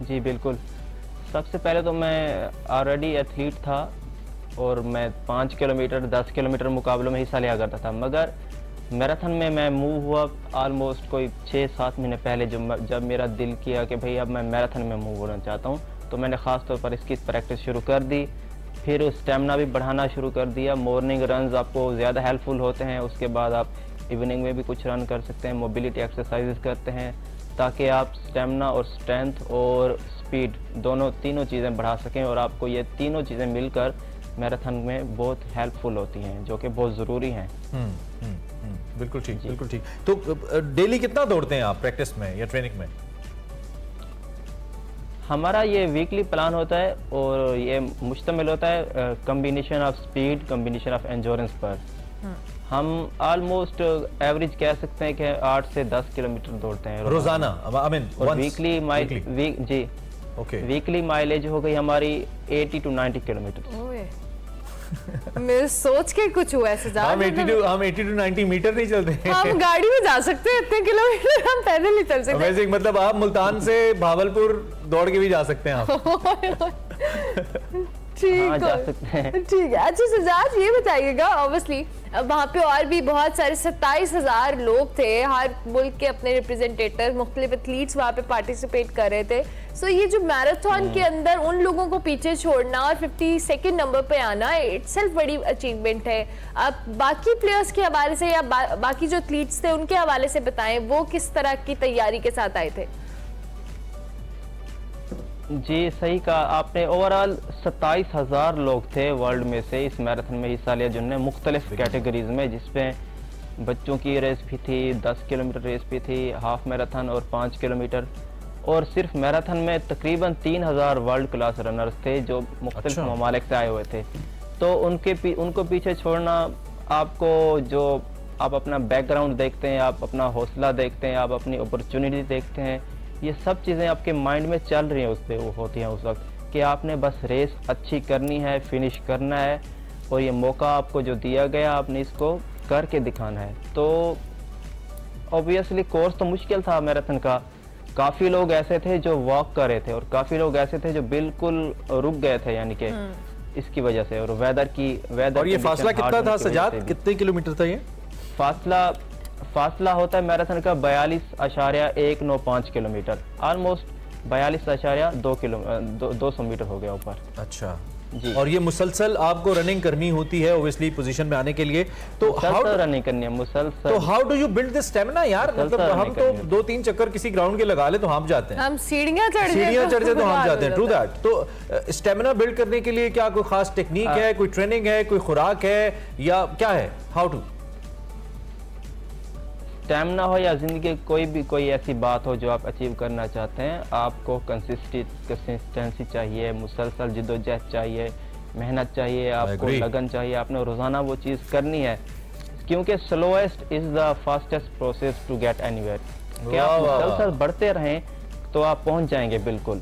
जी बिल्कुल, सबसे पहले तो मैं ऑलरेडी एथलीट था और मैं 5 किलोमीटर 10 किलोमीटर मुकाबलों में हिस्सा लिया करता था, मगर मैराथन में मैं मूव हुआ ऑलमोस्ट कोई 6-7 महीने पहले, जब मेरा दिल किया कि भाई अब मैं मैराथन में मूव होना चाहता हूँ, तो मैंने ख़ास तौर पर इसकी प्रैक्टिस शुरू कर दी। फिर स्टेमिना भी बढ़ाना शुरू कर दिया। मॉर्निंग रन्स आपको ज़्यादा हेल्पफुल होते हैं, उसके बाद आप इवनिंग में भी कुछ रन कर सकते हैं, मोबिलिटी एक्सरसाइजेस करते हैं, ताकि आप स्टेमिना और स्ट्रेंथ और स्पीड तीनों चीज़ें बढ़ा सकें, और आपको ये तीनों चीज़ें मिलकर मैराथन में बहुत हेल्पफुल होती हैं, जो कि बहुत ज़रूरी हैं। बिल्कुल ठीक, बिल्कुल ठीक। तो डेली कितना दौड़ते हैं आप प्रैक्टिस में या ट्रेनिंग में? हमारा ये वीकली प्लान होता है और ये मुश्तमिल होता है combination of speed, combination of endurance पर। हम ऑलमोस्ट एवरेज कह सकते हैं कि 8 से 10 किलोमीटर दौड़ते हैं रोजाना। वीकली वीकली माइलेज हो गई हमारी 80 to 90 किलोमीटर। मेरे सोच के कुछ हुआ ऐसे जा हम 80 to 90 मीटर नहीं चलते। हम गाड़ी में जा सकते हैं इतने किलोमीटर, हम पैदल नहीं चल सकते। वैसे मतलब आप मुल्तान से भावलपुर दौड़ के भी जा सकते हैं आप। ठीक है। अच्छा सजाद, ये बताइएगा, ऑब्वियसली वहाँ पे और भी बहुत सारे 27,000 लोग थे, हर मुल्क के अपने रिप्रेजेंटेटिव, मुख्तलिफ एथलीट्स वहाँ पे पार्टिसिपेट कर रहे थे। सो ये जो मैराथन के अंदर उन लोगों को पीछे छोड़ना और 52nd नंबर पे आना, इटसेल्फ बड़ी अचीवमेंट है। अब बाकी प्लेयर्स के हवाले से या बाकी जो एथलीट्स थे उनके हवाले से बताएं, वो किस तरह की तैयारी के साथ आए थे? जी सही कहा आपने, ओवरऑल 27,000 लोग थे वर्ल्ड में से इस मैराथन में हिस्सा लिया, जिनने मुख्तलिफ कैटेगरीज में, जिसमें बच्चों की रेस भी थी, 10 किलोमीटर रेस भी थी, हाफ मैराथन और 5 किलोमीटर। और सिर्फ मैराथन में तकरीबन 3,000 वर्ल्ड क्लास रनर्स थे जो मुख्तलिफ ममालिक से आए हुए थे। तो उनको पीछे छोड़ना, आपको जो आप अपना बैकग्राउंड देखते हैं, आप अपना हौसला देखते हैं, आप अपनी अपॉर्चुनिटी देखते हैं, ये सब चीज़ें आपके माइंड में चल रही हैं वो होती हैं उस वक्त कि आपने बस रेस अच्छी करनी है, फिनिश करना है, और ये मौका आपको जो दिया गया आपने इसको करके दिखाना है। तो ऑब्वियसली कोर्स तो मुश्किल था मैराथन का, काफ़ी लोग ऐसे थे जो वॉक कर रहे थे और काफ़ी लोग ऐसे थे जो बिल्कुल रुक गए थे, यानी कि इसकी वजह से, और वेदर। और ये फासला कितना था सजाद, कितने किलोमीटर था ये फासला होता है मैराथन का 42.195 किलोमीटर, ऑलमोस्ट 42.200 मीटर हो गया ऊपर। अच्छा जी। और ये मुसलसल आपको रनिंग करनी होती है ओब्वियसली पोजीशन में आने के लिए, तो हाउ रनिंग करनी है मुसलसल। तो how do you build this stamina यार? मतलब हम तो 2-3 चक्कर किसी ग्राउंड के लगा ले तो हम जाते हैं, हम सीढ़ियां चढ़ जाते तो हम जाते हैं। True that. तो स्टेमिना बिल्ड करने के लिए क्या कोई खास टेक्निक है, कोई ट्रेनिंग है, कोई खुराक है, या क्या है? हाउ टू स्टैमिना हो या ज़िंदगी कोई ऐसी बात हो जो आप अचीव करना चाहते हैं, आपको कंसिस्टेंसी चाहिए, मुसलसल जिद्दोजहद चाहिए, मेहनत चाहिए, आपको लगन चाहिए, आपने रोज़ाना वो चीज़ करनी है, क्योंकि slowest is the fastest process to get anywhere. कि आप मुसलसल बढ़ते रहें तो आप पहुंच जाएंगे बिल्कुल।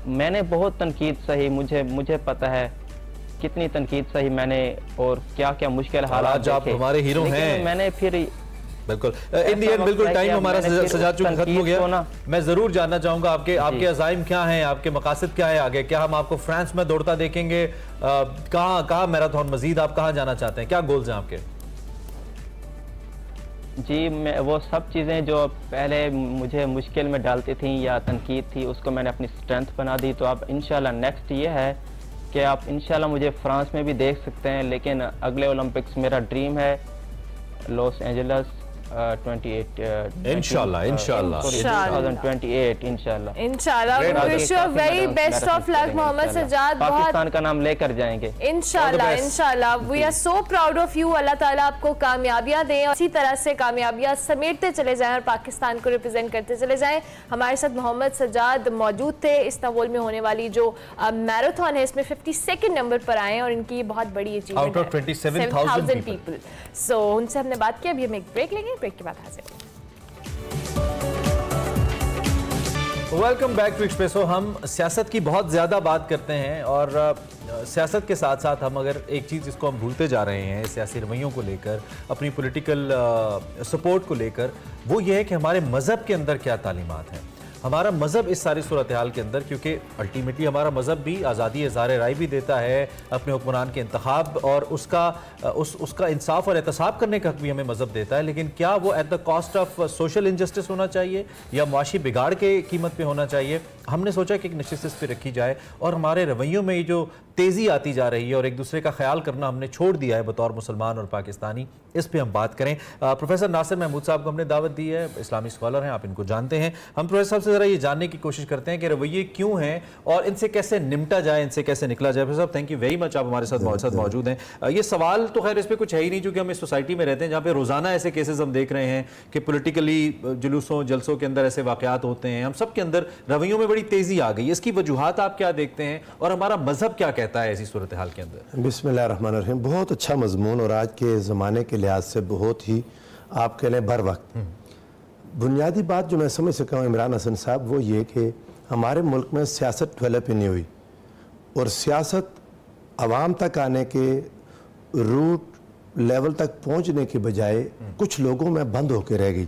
मैंने बहुत तनकीद सही, मुझे पता है कितनी तनकीद सही मैंने, और क्या क्या मुश्किल हालात आप हमारे हीरो हैं। मैंने फिर बिल्कुल इन दी एंड बिल्कुल टाइम हमारा सजाद चुका खत्म हो गया। मैं जरूर जानना चाहूंगा आपके अज़ाइम क्या हैं, आपके मकासद क्या है आगे? क्या हम आपको फ्रांस में दौड़ता देखेंगे? कहाँ मैराथन मजीद आप कहाँ जाना चाहते हैं? क्या गोल्स हैं आपके? जी मैं वो सब चीज़ें जो पहले मुझे मुश्किल में डालती थी या तनकीद थी, उसको मैंने अपनी स्ट्रेंथ बना दी। तो अब इंशाल्लाह नेक्स्ट ये है कि आप इंशाल्लाह मुझे फ्रांस में भी देख सकते हैं, लेकिन अगले ओलंपिक्स मेरा ड्रीम है लॉस एंजल्स 2028 इंशाल्लाह 2028 wish you very best of luck Mohammad Sajjad, Pakistan का नाम लेकर जाएंगे इंशाल्लाह। We are so proud of you. Allah ताला आपको कामयाबियां दें और इसी तरह से कामयाबियां समेटते चले जाएं और पाकिस्तान को रिप्रेजेंट करते चले जाएं। हमारे साथ मोहम्मद सजाद मौजूद थे। इस्तांबुल में होने वाली जो मैराथन है इसमें 52nd नंबर पर आए और इनकी बहुत बड़ी अचीवमेंट है, 27,000 पीपल। सो उनसे हमने बात की। अभी हम एक ब्रेक लेंगे, ब्रेक के बाद हाजिर। Welcome back to Expresso. हम सियासत की बहुत ज़्यादा बात करते हैं और सियासत के साथ साथ हम अगर एक चीज़ जिसको हम भूलते जा रहे हैं सियासी रवैयों को लेकर, अपनी पॉलिटिकल सपोर्ट को लेकर, वो ये है कि हमारे मज़हब के अंदर क्या तालीमात हैं। हमारा मज़हब इस सारी सूरत हाल के अंदर, क्योंकि अल्टीमेटली हमारा मज़हब भी आज़ादी इज़हार राय भी देता है, अपने हुक्मरान के इंतखाब और उसका इंसाफ और एहतसाब करने का हक भी हमें मज़हब देता है, लेकिन क्या वो at the cost of social injustice होना चाहिए या मुआशी बिगाड़ के कीमत पे होना चाहिए? हमने सोचा कि एक नशिस्त इस पर रखी जाए और हमारे रवैयों में ये जो तेज़ी आती जा रही है और एक दूसरे का ख्याल करना हमने छोड़ दिया है बतौर मुसलमान और पाकिस्तानी, इस पे हम बात करें। प्रोफेसर नासिर महमूद साहब को हमने दावत दी है, इस्लामी स्कॉलर हैं, आप इनको जानते हैं। हम प्रोफेसर साहब से ज़रा ये जानने की कोशिश करते हैं कि रवैये क्यों हैं और इनसे कैसे निपटा जाए, इनसे कैसे निकला जाए। प्रोफेसर साहब थैंक यू वेरी मच, आप हमारे साथ मौजूद हैं। ये सवाल तो खैर इस पर कुछ है ही नहीं, क्योंकि हम इस सोसाइटी में रहते हैं जहाँ पे रोज़ाना ऐसे केसेस हम देख रहे हैं कि पोलिटिकली जुलूसों जलसों के अंदर ऐसे वाक़यात होते हैं। हम सब के अंदर रवैयों में बड़ी तेज़ी आ गई, इसकी वजूहात आप क्या देखते हैं और हमारा मज़हब क्या कहता है ऐसी सूरत हाल के अंदर? बिस्मिल्लाहिर्रहमानिर्रहीम। बहुत अच्छा मजमून और आज के ज़माने के लिहाज से बहुत ही आप कह लें बर वक्त। बुनियादी बात जो मैं समझ सका हूँ इमरान हसन साहब, वो ये कि हमारे मुल्क में सियासत डेवलप ही नहीं हुई और सियासत आवाम तक आने के रूट लेवल तक पहुंचने के बजाय कुछ लोगों में बंद होकर रह गई,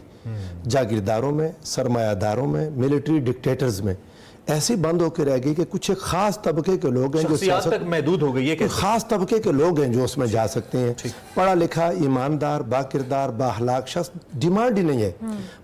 जागीरदारों में, सरमायादारों में, मिलिट्री डिक्टेटर्स में ऐसी बंद होकर रह गई कि कुछ एक खास तबके के लोग हैं जो सियासत तक महदूद हो गई है, खास तबके के लोग हैं जो उसमें जा सकते हैं। पढ़ा लिखा, ईमानदार, बाकिरदार, बाअखलाक शख्स डिमांड ही नहीं है।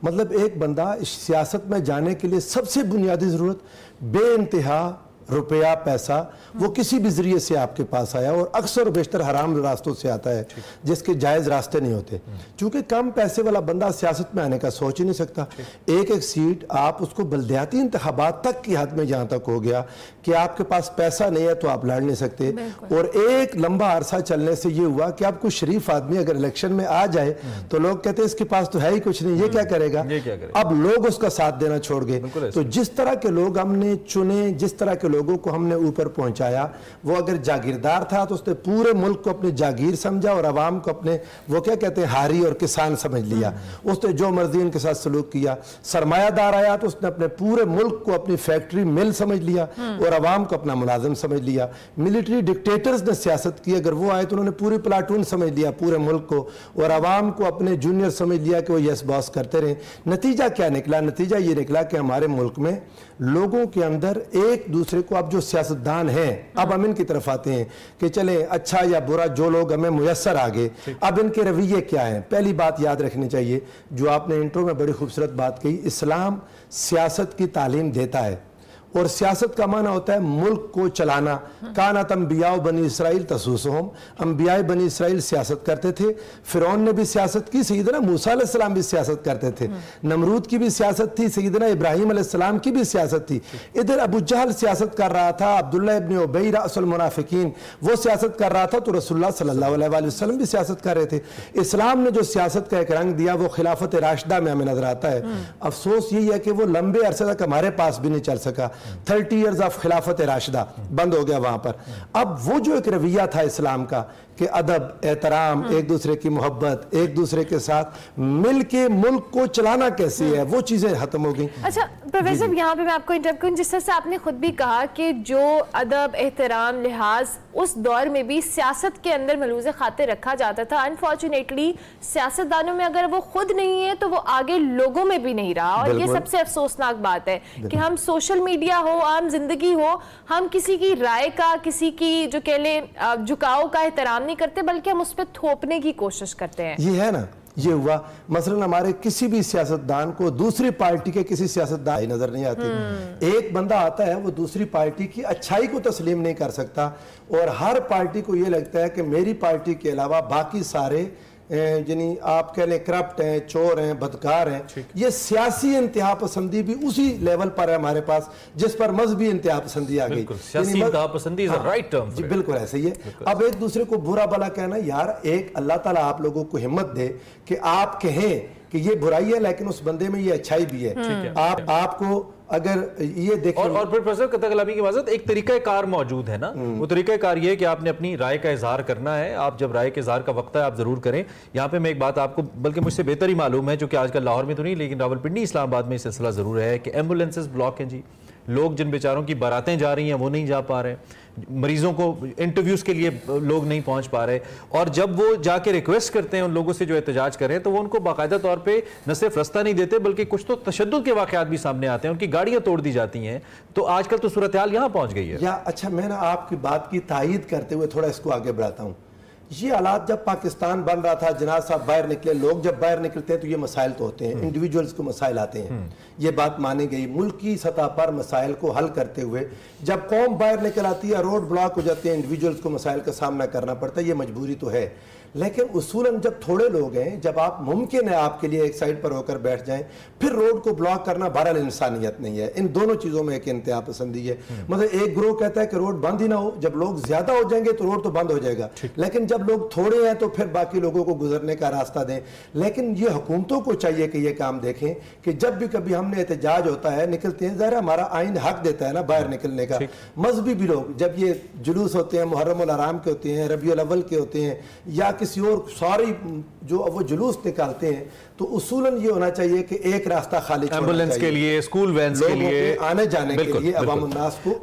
मतलब एक बंदा सियासत में जाने के लिए सबसे बुनियादी जरूरत बेइंतहा रुपया, पैसा, वो किसी भी जरिए से आपके पास आया और अक्सर बेशतर हराम रास्तों से आता है जिसके जायज़ रास्ते नहीं होते। चूंकि कम पैसे वाला बंदा सियासत में आने का सोच ही नहीं सकता। एक एक सीट आप उसको बल्दियाती इंतखाबात तक की हद में जहाँ तक हो गया कि आपके पास पैसा नहीं है तो आप लड़ नहीं सकते। और एक लंबा अरसा चलने से ये हुआ कि आप कोई शरीफ आदमी अगर इलेक्शन में आ जाए तो लोग कहते हैं इसके पास तो है ही कुछ नहीं, ये क्या करेगा। अब लोग उसका साथ देना छोड़ गए। तो जिस तरह के लोग हमने चुने, जिस तरह के लोगों को हमने ऊपर पहुंचाया, वो अगर जागीरदार था तो उसने पूरे मुल्क को अपनी जागीर समझा और आवाम को अपने वो क्या कहते हैं हारी और किसान समझ लिया। उसने जो मर्जी उनके साथ सलूक किया। सरमायादार आया तो उसने अपने पूरे मुल्क को अपनी फैक्ट्री मिल समझ लिया और आवाम को अपना मुलाजिम समझ लिया। मिलिट्री डिक्टेटर्स ने सियासत की, अगर वो आए तो उन्होंने पूरी प्लाटून समझ लिया पूरे मुल्क को और आवाम को अपने जूनियर समझ लिया कि वो यस बॉस करते रहे। नतीजा क्या निकला? नतीजा ये निकला कि हमारे मुल्क में लोगों के अंदर एक दूसरे को, अब जो सियासतदान हैं, अब हम इनकी तरफ आते हैं कि चले अच्छा या बुरा जो लोग हमें मुयस्सर आ गए, अब इनके रवैये क्या हैं। पहली बात याद रखनी चाहिए जो आपने इंट्रो में बड़ी खूबसूरत बात कही, इस्लाम सियासत की तालीम देता है और सियासत का माना होता है मुल्क को चलाना। कानत अंबिया बनी इसराइल तसूसहुम, अंबिया बनी इसराइल सियासत करते थे। फिरौन ने भी सियासत की, सैयदना मूसा अलैहिस्सलाम भी सियासत करते थे। नमरूद की भी सियासत थी, सैयदना इब्राहिम अलैहिस्सलाम की भी सियासत थी। इधर अबू जहल सियासत कर रहा था, अब्दुल्ला इब्न उबई रअसुल मुनाफिकीन वो सियासत कर रहा था, तो रसूलुल्लाह सल्लल्लाहु अलैहि वसल्लम भी सियासत कर रहे थे। इस्लाम ने जो सियासत का एक रंग दिया वो खिलाफत राशिदा में हमें नजर आता है। अफसोस यही है कि वो लंबे अरसे तक हमारे पास भी नहीं चल सका। 30 इयर्स ऑफ खिलाफत राशिदा बंद हो गया वहां पर। अब वो जो एक रवैया था इस्लाम का कि अदब, एहतराम, एक दूसरे की मोहब्बत, एक दूसरे के साथ मिल के मुल्क को चलाना कैसे है, वो चीजें खत्म हो गई। अच्छा प्रोफेसर, यहाँ पे मैं आपको इंटरप्ट करूँ, जिस तरह से आपने खुद भी कहा कि जो अदब, एहतराम, लिहाज उस दौर में भी सियासत के अंदर मलूज़ खातिर रखा जाता था, अनफॉर्चुनेटली सियासतदानों में अगर वो खुद नहीं है तो वो आगे लोगों में भी नहीं रहा। और ये सबसे अफसोसनाक बात है कि हम सोशल मीडिया हो, आम जिंदगी हो, हम किसी की राय का, किसी की जो कह ले झुकाव का एहतराम नहीं करते, बल्कि हम उस पर थोपने की कोशिश करते हैं। ये है ना, ये हुआ मसलन हमारे किसी भी सियासतदान को दूसरी पार्टी के किसी सियासतदान नजर नहीं आती। एक बंदा आता है वो दूसरी पार्टी की अच्छाई को तस्लीम नहीं कर सकता और हर पार्टी को ये लगता है कि मेरी पार्टी के अलावा बाकी सारे यानी आप कह लें करप्ट हैं, चोर हैं, बदकार हैं। ये सियासी इंतहा पसंदी भी उसी लेवल पर है हमारे पास जिस पर मजहबी इंतहा पसंदी आ गई। सियासी इंतहा पसंदी इज अ राइट टर्म। जी बिल्कुल ऐसे ही है। अब एक दूसरे को बुरा भला कहना, यार एक अल्लाह ताला आप लोगों को हिम्मत दे कि आप कहें कि ये बुराई है लेकिन उस बंदे में ये अच्छाई भी है। आपको अगर ये देखें और फिर प्रोफेसर कतगलाबी की इजाजत एक तरीका कार मौजूद है ना, वो तरीका कार ये है कि आपने अपनी राय का इजहार करना है। आप जब राय के इजहार का वक्त है आप जरूर करें। यहाँ पे मैं एक बात आपको बल्कि मुझसे बेहतर ही मालूम है, जो कि आजकल लाहौर में तो नहीं लेकिन रावलपिंडी इस्लामाबाद में सिलसिला जरूर है कि एम्बुलेंसेज ब्लॉक हैं जी। लोग जिन बेचारों की बारातें जा रही हैं वो नहीं जा पा रहे, मरीजों को इंटरव्यूज के लिए लोग नहीं पहुंच पा रहे, और जब वो जाके रिक्वेस्ट करते हैं उन लोगों से जो एहतजाज करें तो वो उनको बाकायदा तौर पे न सिर्फ रास्ता नहीं देते बल्कि कुछ तो तशद्दुद के वाक़यात भी सामने आते हैं, उनकी गाड़ियां तोड़ दी जाती हैं। तो आजकल तो सूरत हाल यहाँ पहुंच गई है। अच्छा, मैं ना आपकी बात की तायीद करते हुए थोड़ा इसको आगे बढ़ाता हूँ। ये हालात जब पाकिस्तान बन रहा था, जनाब साहब बाहर निकले, लोग जब बाहर निकलते हैं तो ये मसाइल तो होते हैं, इंडिविजुअल्स को मसाइल आते हैं, ये बात मानी गई। मुल्क की सतह पर मसाइल को हल करते हुए जब कौम बाहर निकल आती है, रोड ब्लॉक हो जाते हैं, इंडिविजुअल्स को मसाइल का सामना करना पड़ता है, ये मजबूरी तो है। लेकिन उसूलन जब थोड़े लोग हैं, जब आप मुमकिन है आपके लिए एक साइड पर होकर बैठ जाएं, फिर रोड को ब्लॉक करना बहरहाल इंसानियत नहीं है। इन दोनों चीज़ों में एक इंतहा पसंदी है। मतलब एक ग्रोह कहता है कि रोड बंद ही ना हो, जब लोग ज्यादा हो जाएंगे तो रोड तो बंद हो जाएगा, लेकिन जब लोग थोड़े हैं तो फिर बाकी लोगों को गुजरने का रास्ता दें। लेकिन ये हुकूमतों को चाहिए कि ये काम देखें कि जब भी कभी हमने एहतजाज होता है, निकलते हैं, ज़रा हमारा आइन हक देता है ना बाहर निकलने का। मजहबी भी लोग जब ये जुलूस होते हैं, मुहर्रम उल हराम के होते हैं, रबीउल अव्वल के होते हैं, या किसी और सारी जो वो जुलूस निकालते हैं, तो उसूलन ये होना चाहिए कि एक रास्ता खाली एम्बुलेंस के लिए, स्कूल वैन के लिए, आने जाने के लिए, अवाम उन्नास को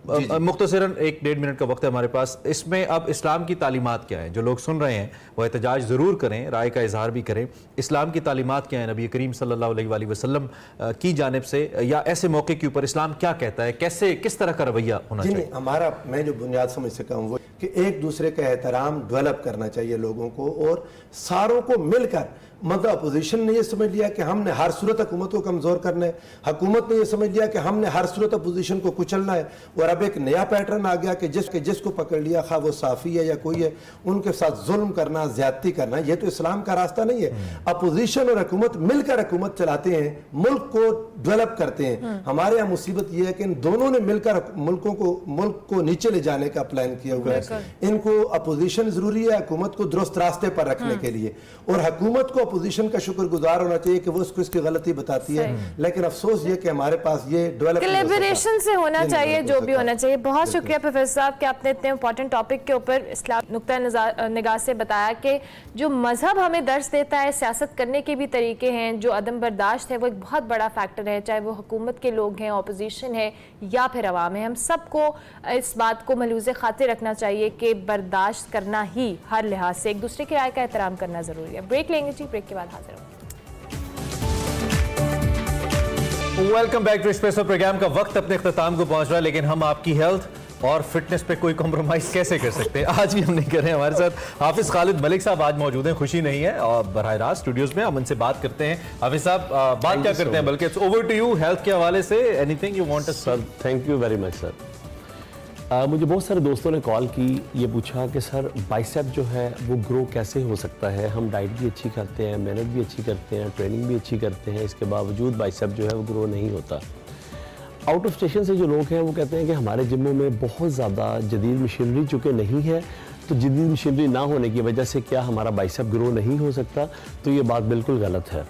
मुख्तसरन 1-1.5 मिनट का वक्त है हमारे पास। इसमें अब इस्लाम की तालीमात क्या है? जो लोग सुन रहे हैं वो एहतजाज ज़रूर करें, राय का इजहार भी करें। इस्लाम की तालीमात क्या है नबी करीम सल्लल्लाहु अलैहि वसल्लम की जानिब से, या ऐसे मौके के ऊपर इस्लाम क्या कहता है, कैसे किस तरह का रवैया होना चाहिए? हमारा, मैं जो बुनियाद समझ सका हूँ वो कि एक दूसरे का एहतराम डेवलप करना चाहिए लोगों को, और सारों को मिलकर, मतलब अपोजिशन ने ये समझ लिया कि हमने हर सूरत हुकूमत को कमज़ोर करना है, हुकूमत ने ये समझ लिया कि हमने हर सूरत अपोजिशन को कुचलना है, और अब एक नया पैटर्न आ गया कि जिसको पकड़ लिया, खा वो साफ़ी है या कोई है, उनके साथ जुल्म करना, ज्यादती करना। ये तो इस्लाम का रास्ता नहीं है। अपोजिशन और हुकूमत मिलकर हुकूमत चलाते हैं, मुल्क को डेवलप करते हैं। हमारे यहाँ मुसीबत ये है कि इन दोनों ने मिलकर मुल्क को नीचे ले जाने का प्लान किया हुआ है। इनको अपोजिशन जरूरी है हुकूमत को दुरुस्त रास्ते पर रखने के लिए, और हुकूमत को अपोजिशन का शुक्रगुजार होना चाहिए कि वो उसको इसकी गलती बताती है। लेकिन अफसोस ये कि हमारे पास ये कोलैबोरेशन से होना चाहिए, जो भी होना चाहिए। बहुत शुक्रिया प्रोफेसर साहब कि आपने इतने इंपॉर्टेंट टॉपिक के ऊपर इस्लाम नुक्ता निगाह से बताया कि जो मजहब हमें दर्स देता है, सियासत करने के भी तरीके हैं, जो अदम बर्दाश्त है वो एक बहुत बड़ा फैक्टर है, चाहे वो हुकूमत के लोग हैं, अपोजिशन है या फिर अवाम है। हम सबको इस बात को मलूज़े खातिर रखना चाहिए कि बर्दाश्त करना ही हर लिहाज से, एक दूसरे की राय का एहतराम करना ज़रूरी है। ब्रेक लेंगे जी, ब्रेक के बाद हाजिर होंगे। Welcome back to Espresso. Program का वक्त अपने इख्तिताम को पहुंच रहा है, लेकिन हम आपकी हेल्थ और फिटनेस पे कोई कॉम्प्रोमाइज कैसे कर सकते हैं, आज भी हम नहीं कर रहे हैं। हमारे साथ हाफिज खालिद मलिक साहब आज मौजूद हैं, खुशी नहीं है, और बराह रास्त स्टूडियोज में हम उनसे बात करते हैं। हाफिज साहब, बात क्या करते हैं, बल्कि ओवर टू यू हेल्थ के हवाले से, anything you want us? Sir thank you very much sir. मुझे बहुत सारे दोस्तों ने कॉल की, ये पूछा कि सर बाइसेप जो है वो ग्रो कैसे हो सकता है? हम डाइट भी अच्छी करते हैं, मेहनत भी अच्छी करते हैं, ट्रेनिंग भी अच्छी करते हैं, इसके बावजूद बाइसेप जो है वो ग्रो नहीं होता। आउट ऑफ स्टेशन से जो लोग हैं वो कहते हैं कि हमारे जिम्मों में बहुत ज़्यादा जदीद मशीनरी चूँकि नहीं है, तो जदीद मशीनरी ना होने की वजह से क्या हमारा बाइसेप ग्रो नहीं हो सकता? तो ये बात बिल्कुल गलत है।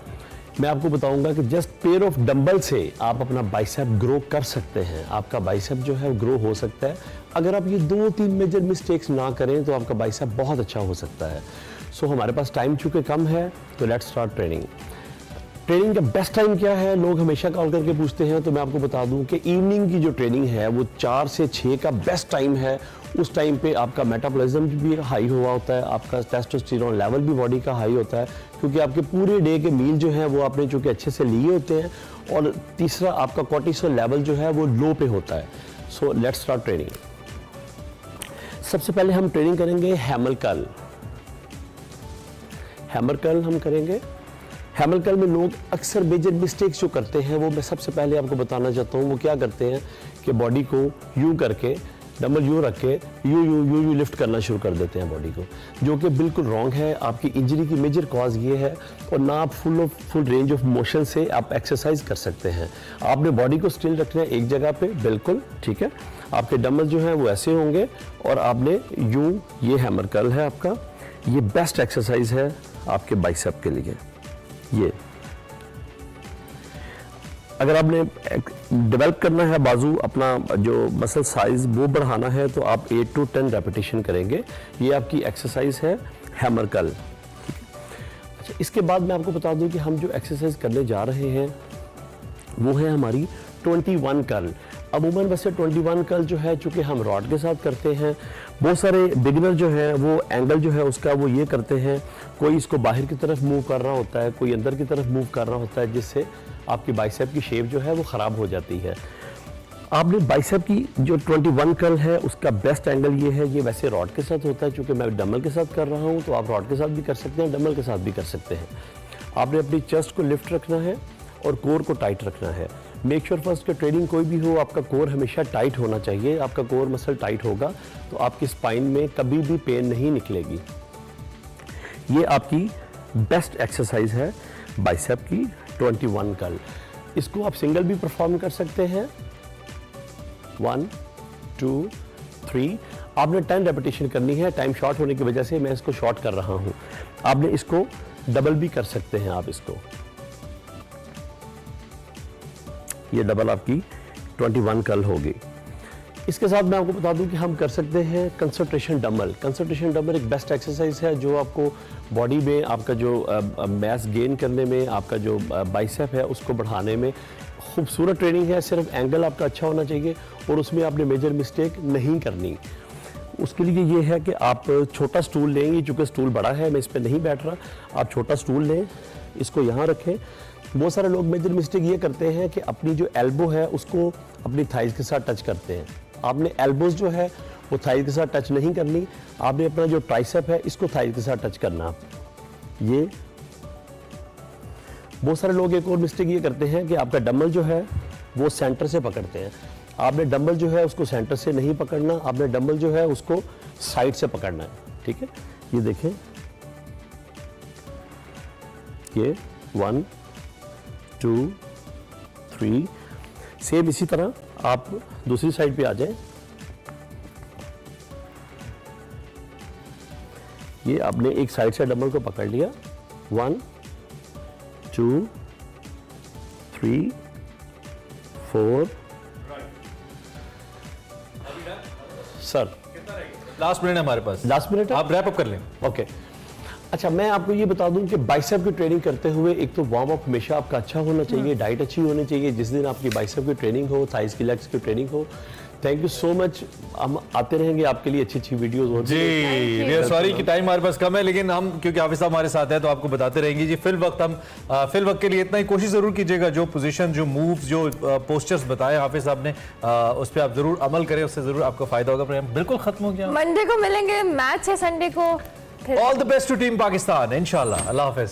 मैं आपको बताऊंगा कि जस्ट पेयर ऑफ डंबल से आप अपना बाइसेप ग्रो कर सकते हैं। आपका बाइसेप जो है ग्रो हो सकता है। अगर आप ये 2-3 मेजर मिस्टेक्स ना करें तो आपका बाइसेप बहुत अच्छा हो सकता है। सो हमारे पास टाइम चूँकि कम है, तो लेट्स स्टार्ट ट्रेनिंग। ट्रेनिंग का बेस्ट टाइम क्या है, लोग हमेशा कॉल करके पूछते हैं, तो मैं आपको बता दूं कि इवनिंग की जो ट्रेनिंग है वो 4 से 6 का बेस्ट टाइम है। उस टाइम पे आपका मेटाबॉलिज्म भी हाई हुआ होता है, आपका टेस्टोस्टेरोन लेवल भी बॉडी का हाई होता है, क्योंकि आपके पूरे डे के मील जो है वो आपने चूँकि अच्छे से लिए होते हैं, और तीसरा आपका कोर्टिसोल लेवल जो है वो लो पे होता है। So let's start training. सबसे पहले हम ट्रेनिंग करेंगे हैमर कर्ल। हैमर कर्ल हम करेंगे। हैमर कर्ल में लोग अक्सर मेजर मिस्टेक्स जो करते हैं वो मैं सबसे पहले आपको बताना चाहता हूँ। वो क्या करते हैं कि बॉडी को यूँ करके, डंबल यूँ रख के यू लिफ्ट करना शुरू कर देते हैं बॉडी को, जो कि बिल्कुल रॉन्ग है। आपकी इंजरी की मेजर कॉज ये है, और ना आप फुल रेंज ऑफ मोशन से आप एक्सरसाइज कर सकते हैं। आपने बॉडी को स्टिल रखना है एक जगह पे, बिल्कुल ठीक है। आपके डंबल जो हैं वो ऐसे होंगे, और आपने यूँ, ये हैमर कर्ल है आपका, ये बेस्ट एक्सरसाइज है आपके बाइसेप के लिए। ये अगर आपने डेवलप करना है बाजू, अपना जो मसल साइज वो बढ़ाना है, तो आप 8 to 10 रेपिटेशन करेंगे। ये आपकी एक्सरसाइज है हैमर कर्ल। अच्छा, इसके बाद मैं आपको बता दूं कि हम जो एक्सरसाइज करने जा रहे हैं वो है हमारी 21 कर्ल। अमूमन वैसे 21 कर्ल जो है, चूँकि हम रॉड के साथ करते हैं, बहुत सारे बिगिनर जो हैं वो एंगल जो है उसका वो ये करते हैं, कोई इसको बाहर की तरफ मूव कर रहा होता है, कोई अंदर की तरफ मूव कर रहा होता है, जिससे आपकी बाइसेप की शेप जो है वो ख़राब हो जाती है। आपने बाइसेप की जो 21 कर्ल है उसका बेस्ट एंगल ये है, ये वैसे रॉड के साथ होता है, चूँकि मैं डंबल के साथ कर रहा हूँ, तो आप रॉड के साथ भी कर सकते हैं, डंबल के साथ भी कर सकते हैं। आपने अपनी चेस्ट को लिफ्ट रखना है और कोर को टाइट रखना है। मेक श्योर फर्स्ट कि ट्रेनिंग कोई भी हो, आपका कोर हमेशा टाइट होना चाहिए। आपका कोर मसल टाइट होगा तो आपकी स्पाइन में कभी भी पेन नहीं निकलेगी। ये आपकी बेस्ट एक्सरसाइज है बाइसेप की 21 कर्ल। इसको आप सिंगल भी परफॉर्म कर सकते हैं, 1 2 3। आपने 10 रेपिटेशन करनी है। टाइम शॉर्ट होने की वजह से मैं इसको शॉर्ट कर रहा हूँ। आपने इसको डबल भी कर सकते हैं। आप इसको, ये डबल आपकी 21 कर्ल होगी। इसके साथ मैं आपको बता दूं कि हम कर सकते हैं कंसंट्रेशन डंबल। कंसंट्रेशन डंबल एक बेस्ट एक्सरसाइज है जो आपको बॉडी में आपका जो मास गेन करने में, आपका जो बाइसेप है उसको बढ़ाने में खूबसूरत ट्रेनिंग है। सिर्फ एंगल आपका अच्छा होना चाहिए और उसमें आपने मेजर मिस्टेक नहीं करनी। उसके लिए ये है कि आप छोटा स्टूल लेंगे, चूँकि स्टूल बड़ा है मैं इस पर नहीं बैठ रहा, आप छोटा स्टूल लें, इसको यहाँ रखें। बहुत सारे लोग मेजर मिस्टेक ये करते हैं कि अपनी जो एल्बो है उसको अपनी थाइज के साथ टच करते हैं। आपने एल्बोज जो है वो थाइज के साथ टच नहीं करनी, आपने अपना जो ट्राइसेप है इसको थाइज के साथ टच करना। ये बहुत सारे लोग एक और मिस्टेक ये करते हैं कि आपका डंबल जो है वो सेंटर से पकड़ते हैं। आपने डंबल जो है उसको सेंटर से नहीं पकड़ना, आपने डंबल जो है उसको साइड से पकड़ना है। ठीक है, ये देखें, ये 1 2 3, सेम इसी तरह आप दूसरी साइड पे आ जाएं। ये आपने एक साइड से डंबल को पकड़ लिया, 1 2 3 4। सर लास्ट मिनट है हमारे पास, लास्ट मिनट आप रैप अप कर लें। ओके अच्छा, मैं आपको ये बता दूं कि बाइसेप की ट्रेनिंग करते हुए एक तो वार्म अप हमेशा आपका अच्छा होना चाहिए, डाइट अच्छी होनी चाहिए। जिस दिन आपकी बाइसेप की ट्रेनिंग हो, थाइस की लेग्स की ट्रेनिंग हो। थैंक यू सो मच, हम आते रहेंगे आपके लिए अच्छी अच्छी वीडियोस और जी। सॉरी कि टाइम हमारे पास कम है, लेकिन हम क्योंकि हाफिज साहब हमारे साथ है तो आपको बताते रहेंगे जी। फिल वक्त के लिए इतना ही कोशिश जरूर कीजिएगा, जो पोजीशन, जो मूव्स, जो पोस्चर्स बताए हाफिज साहब ने, उस पर आप जरूर अमल करें, उससे जरूर आपको फायदा होगा। प्रोग्राम बिल्कुल खत्म हो गया, मंडे को मिलेंगे, मैच है संडे को। All the best to team Pakistan, इंशाल्लाह। अल्लाह हाफिज।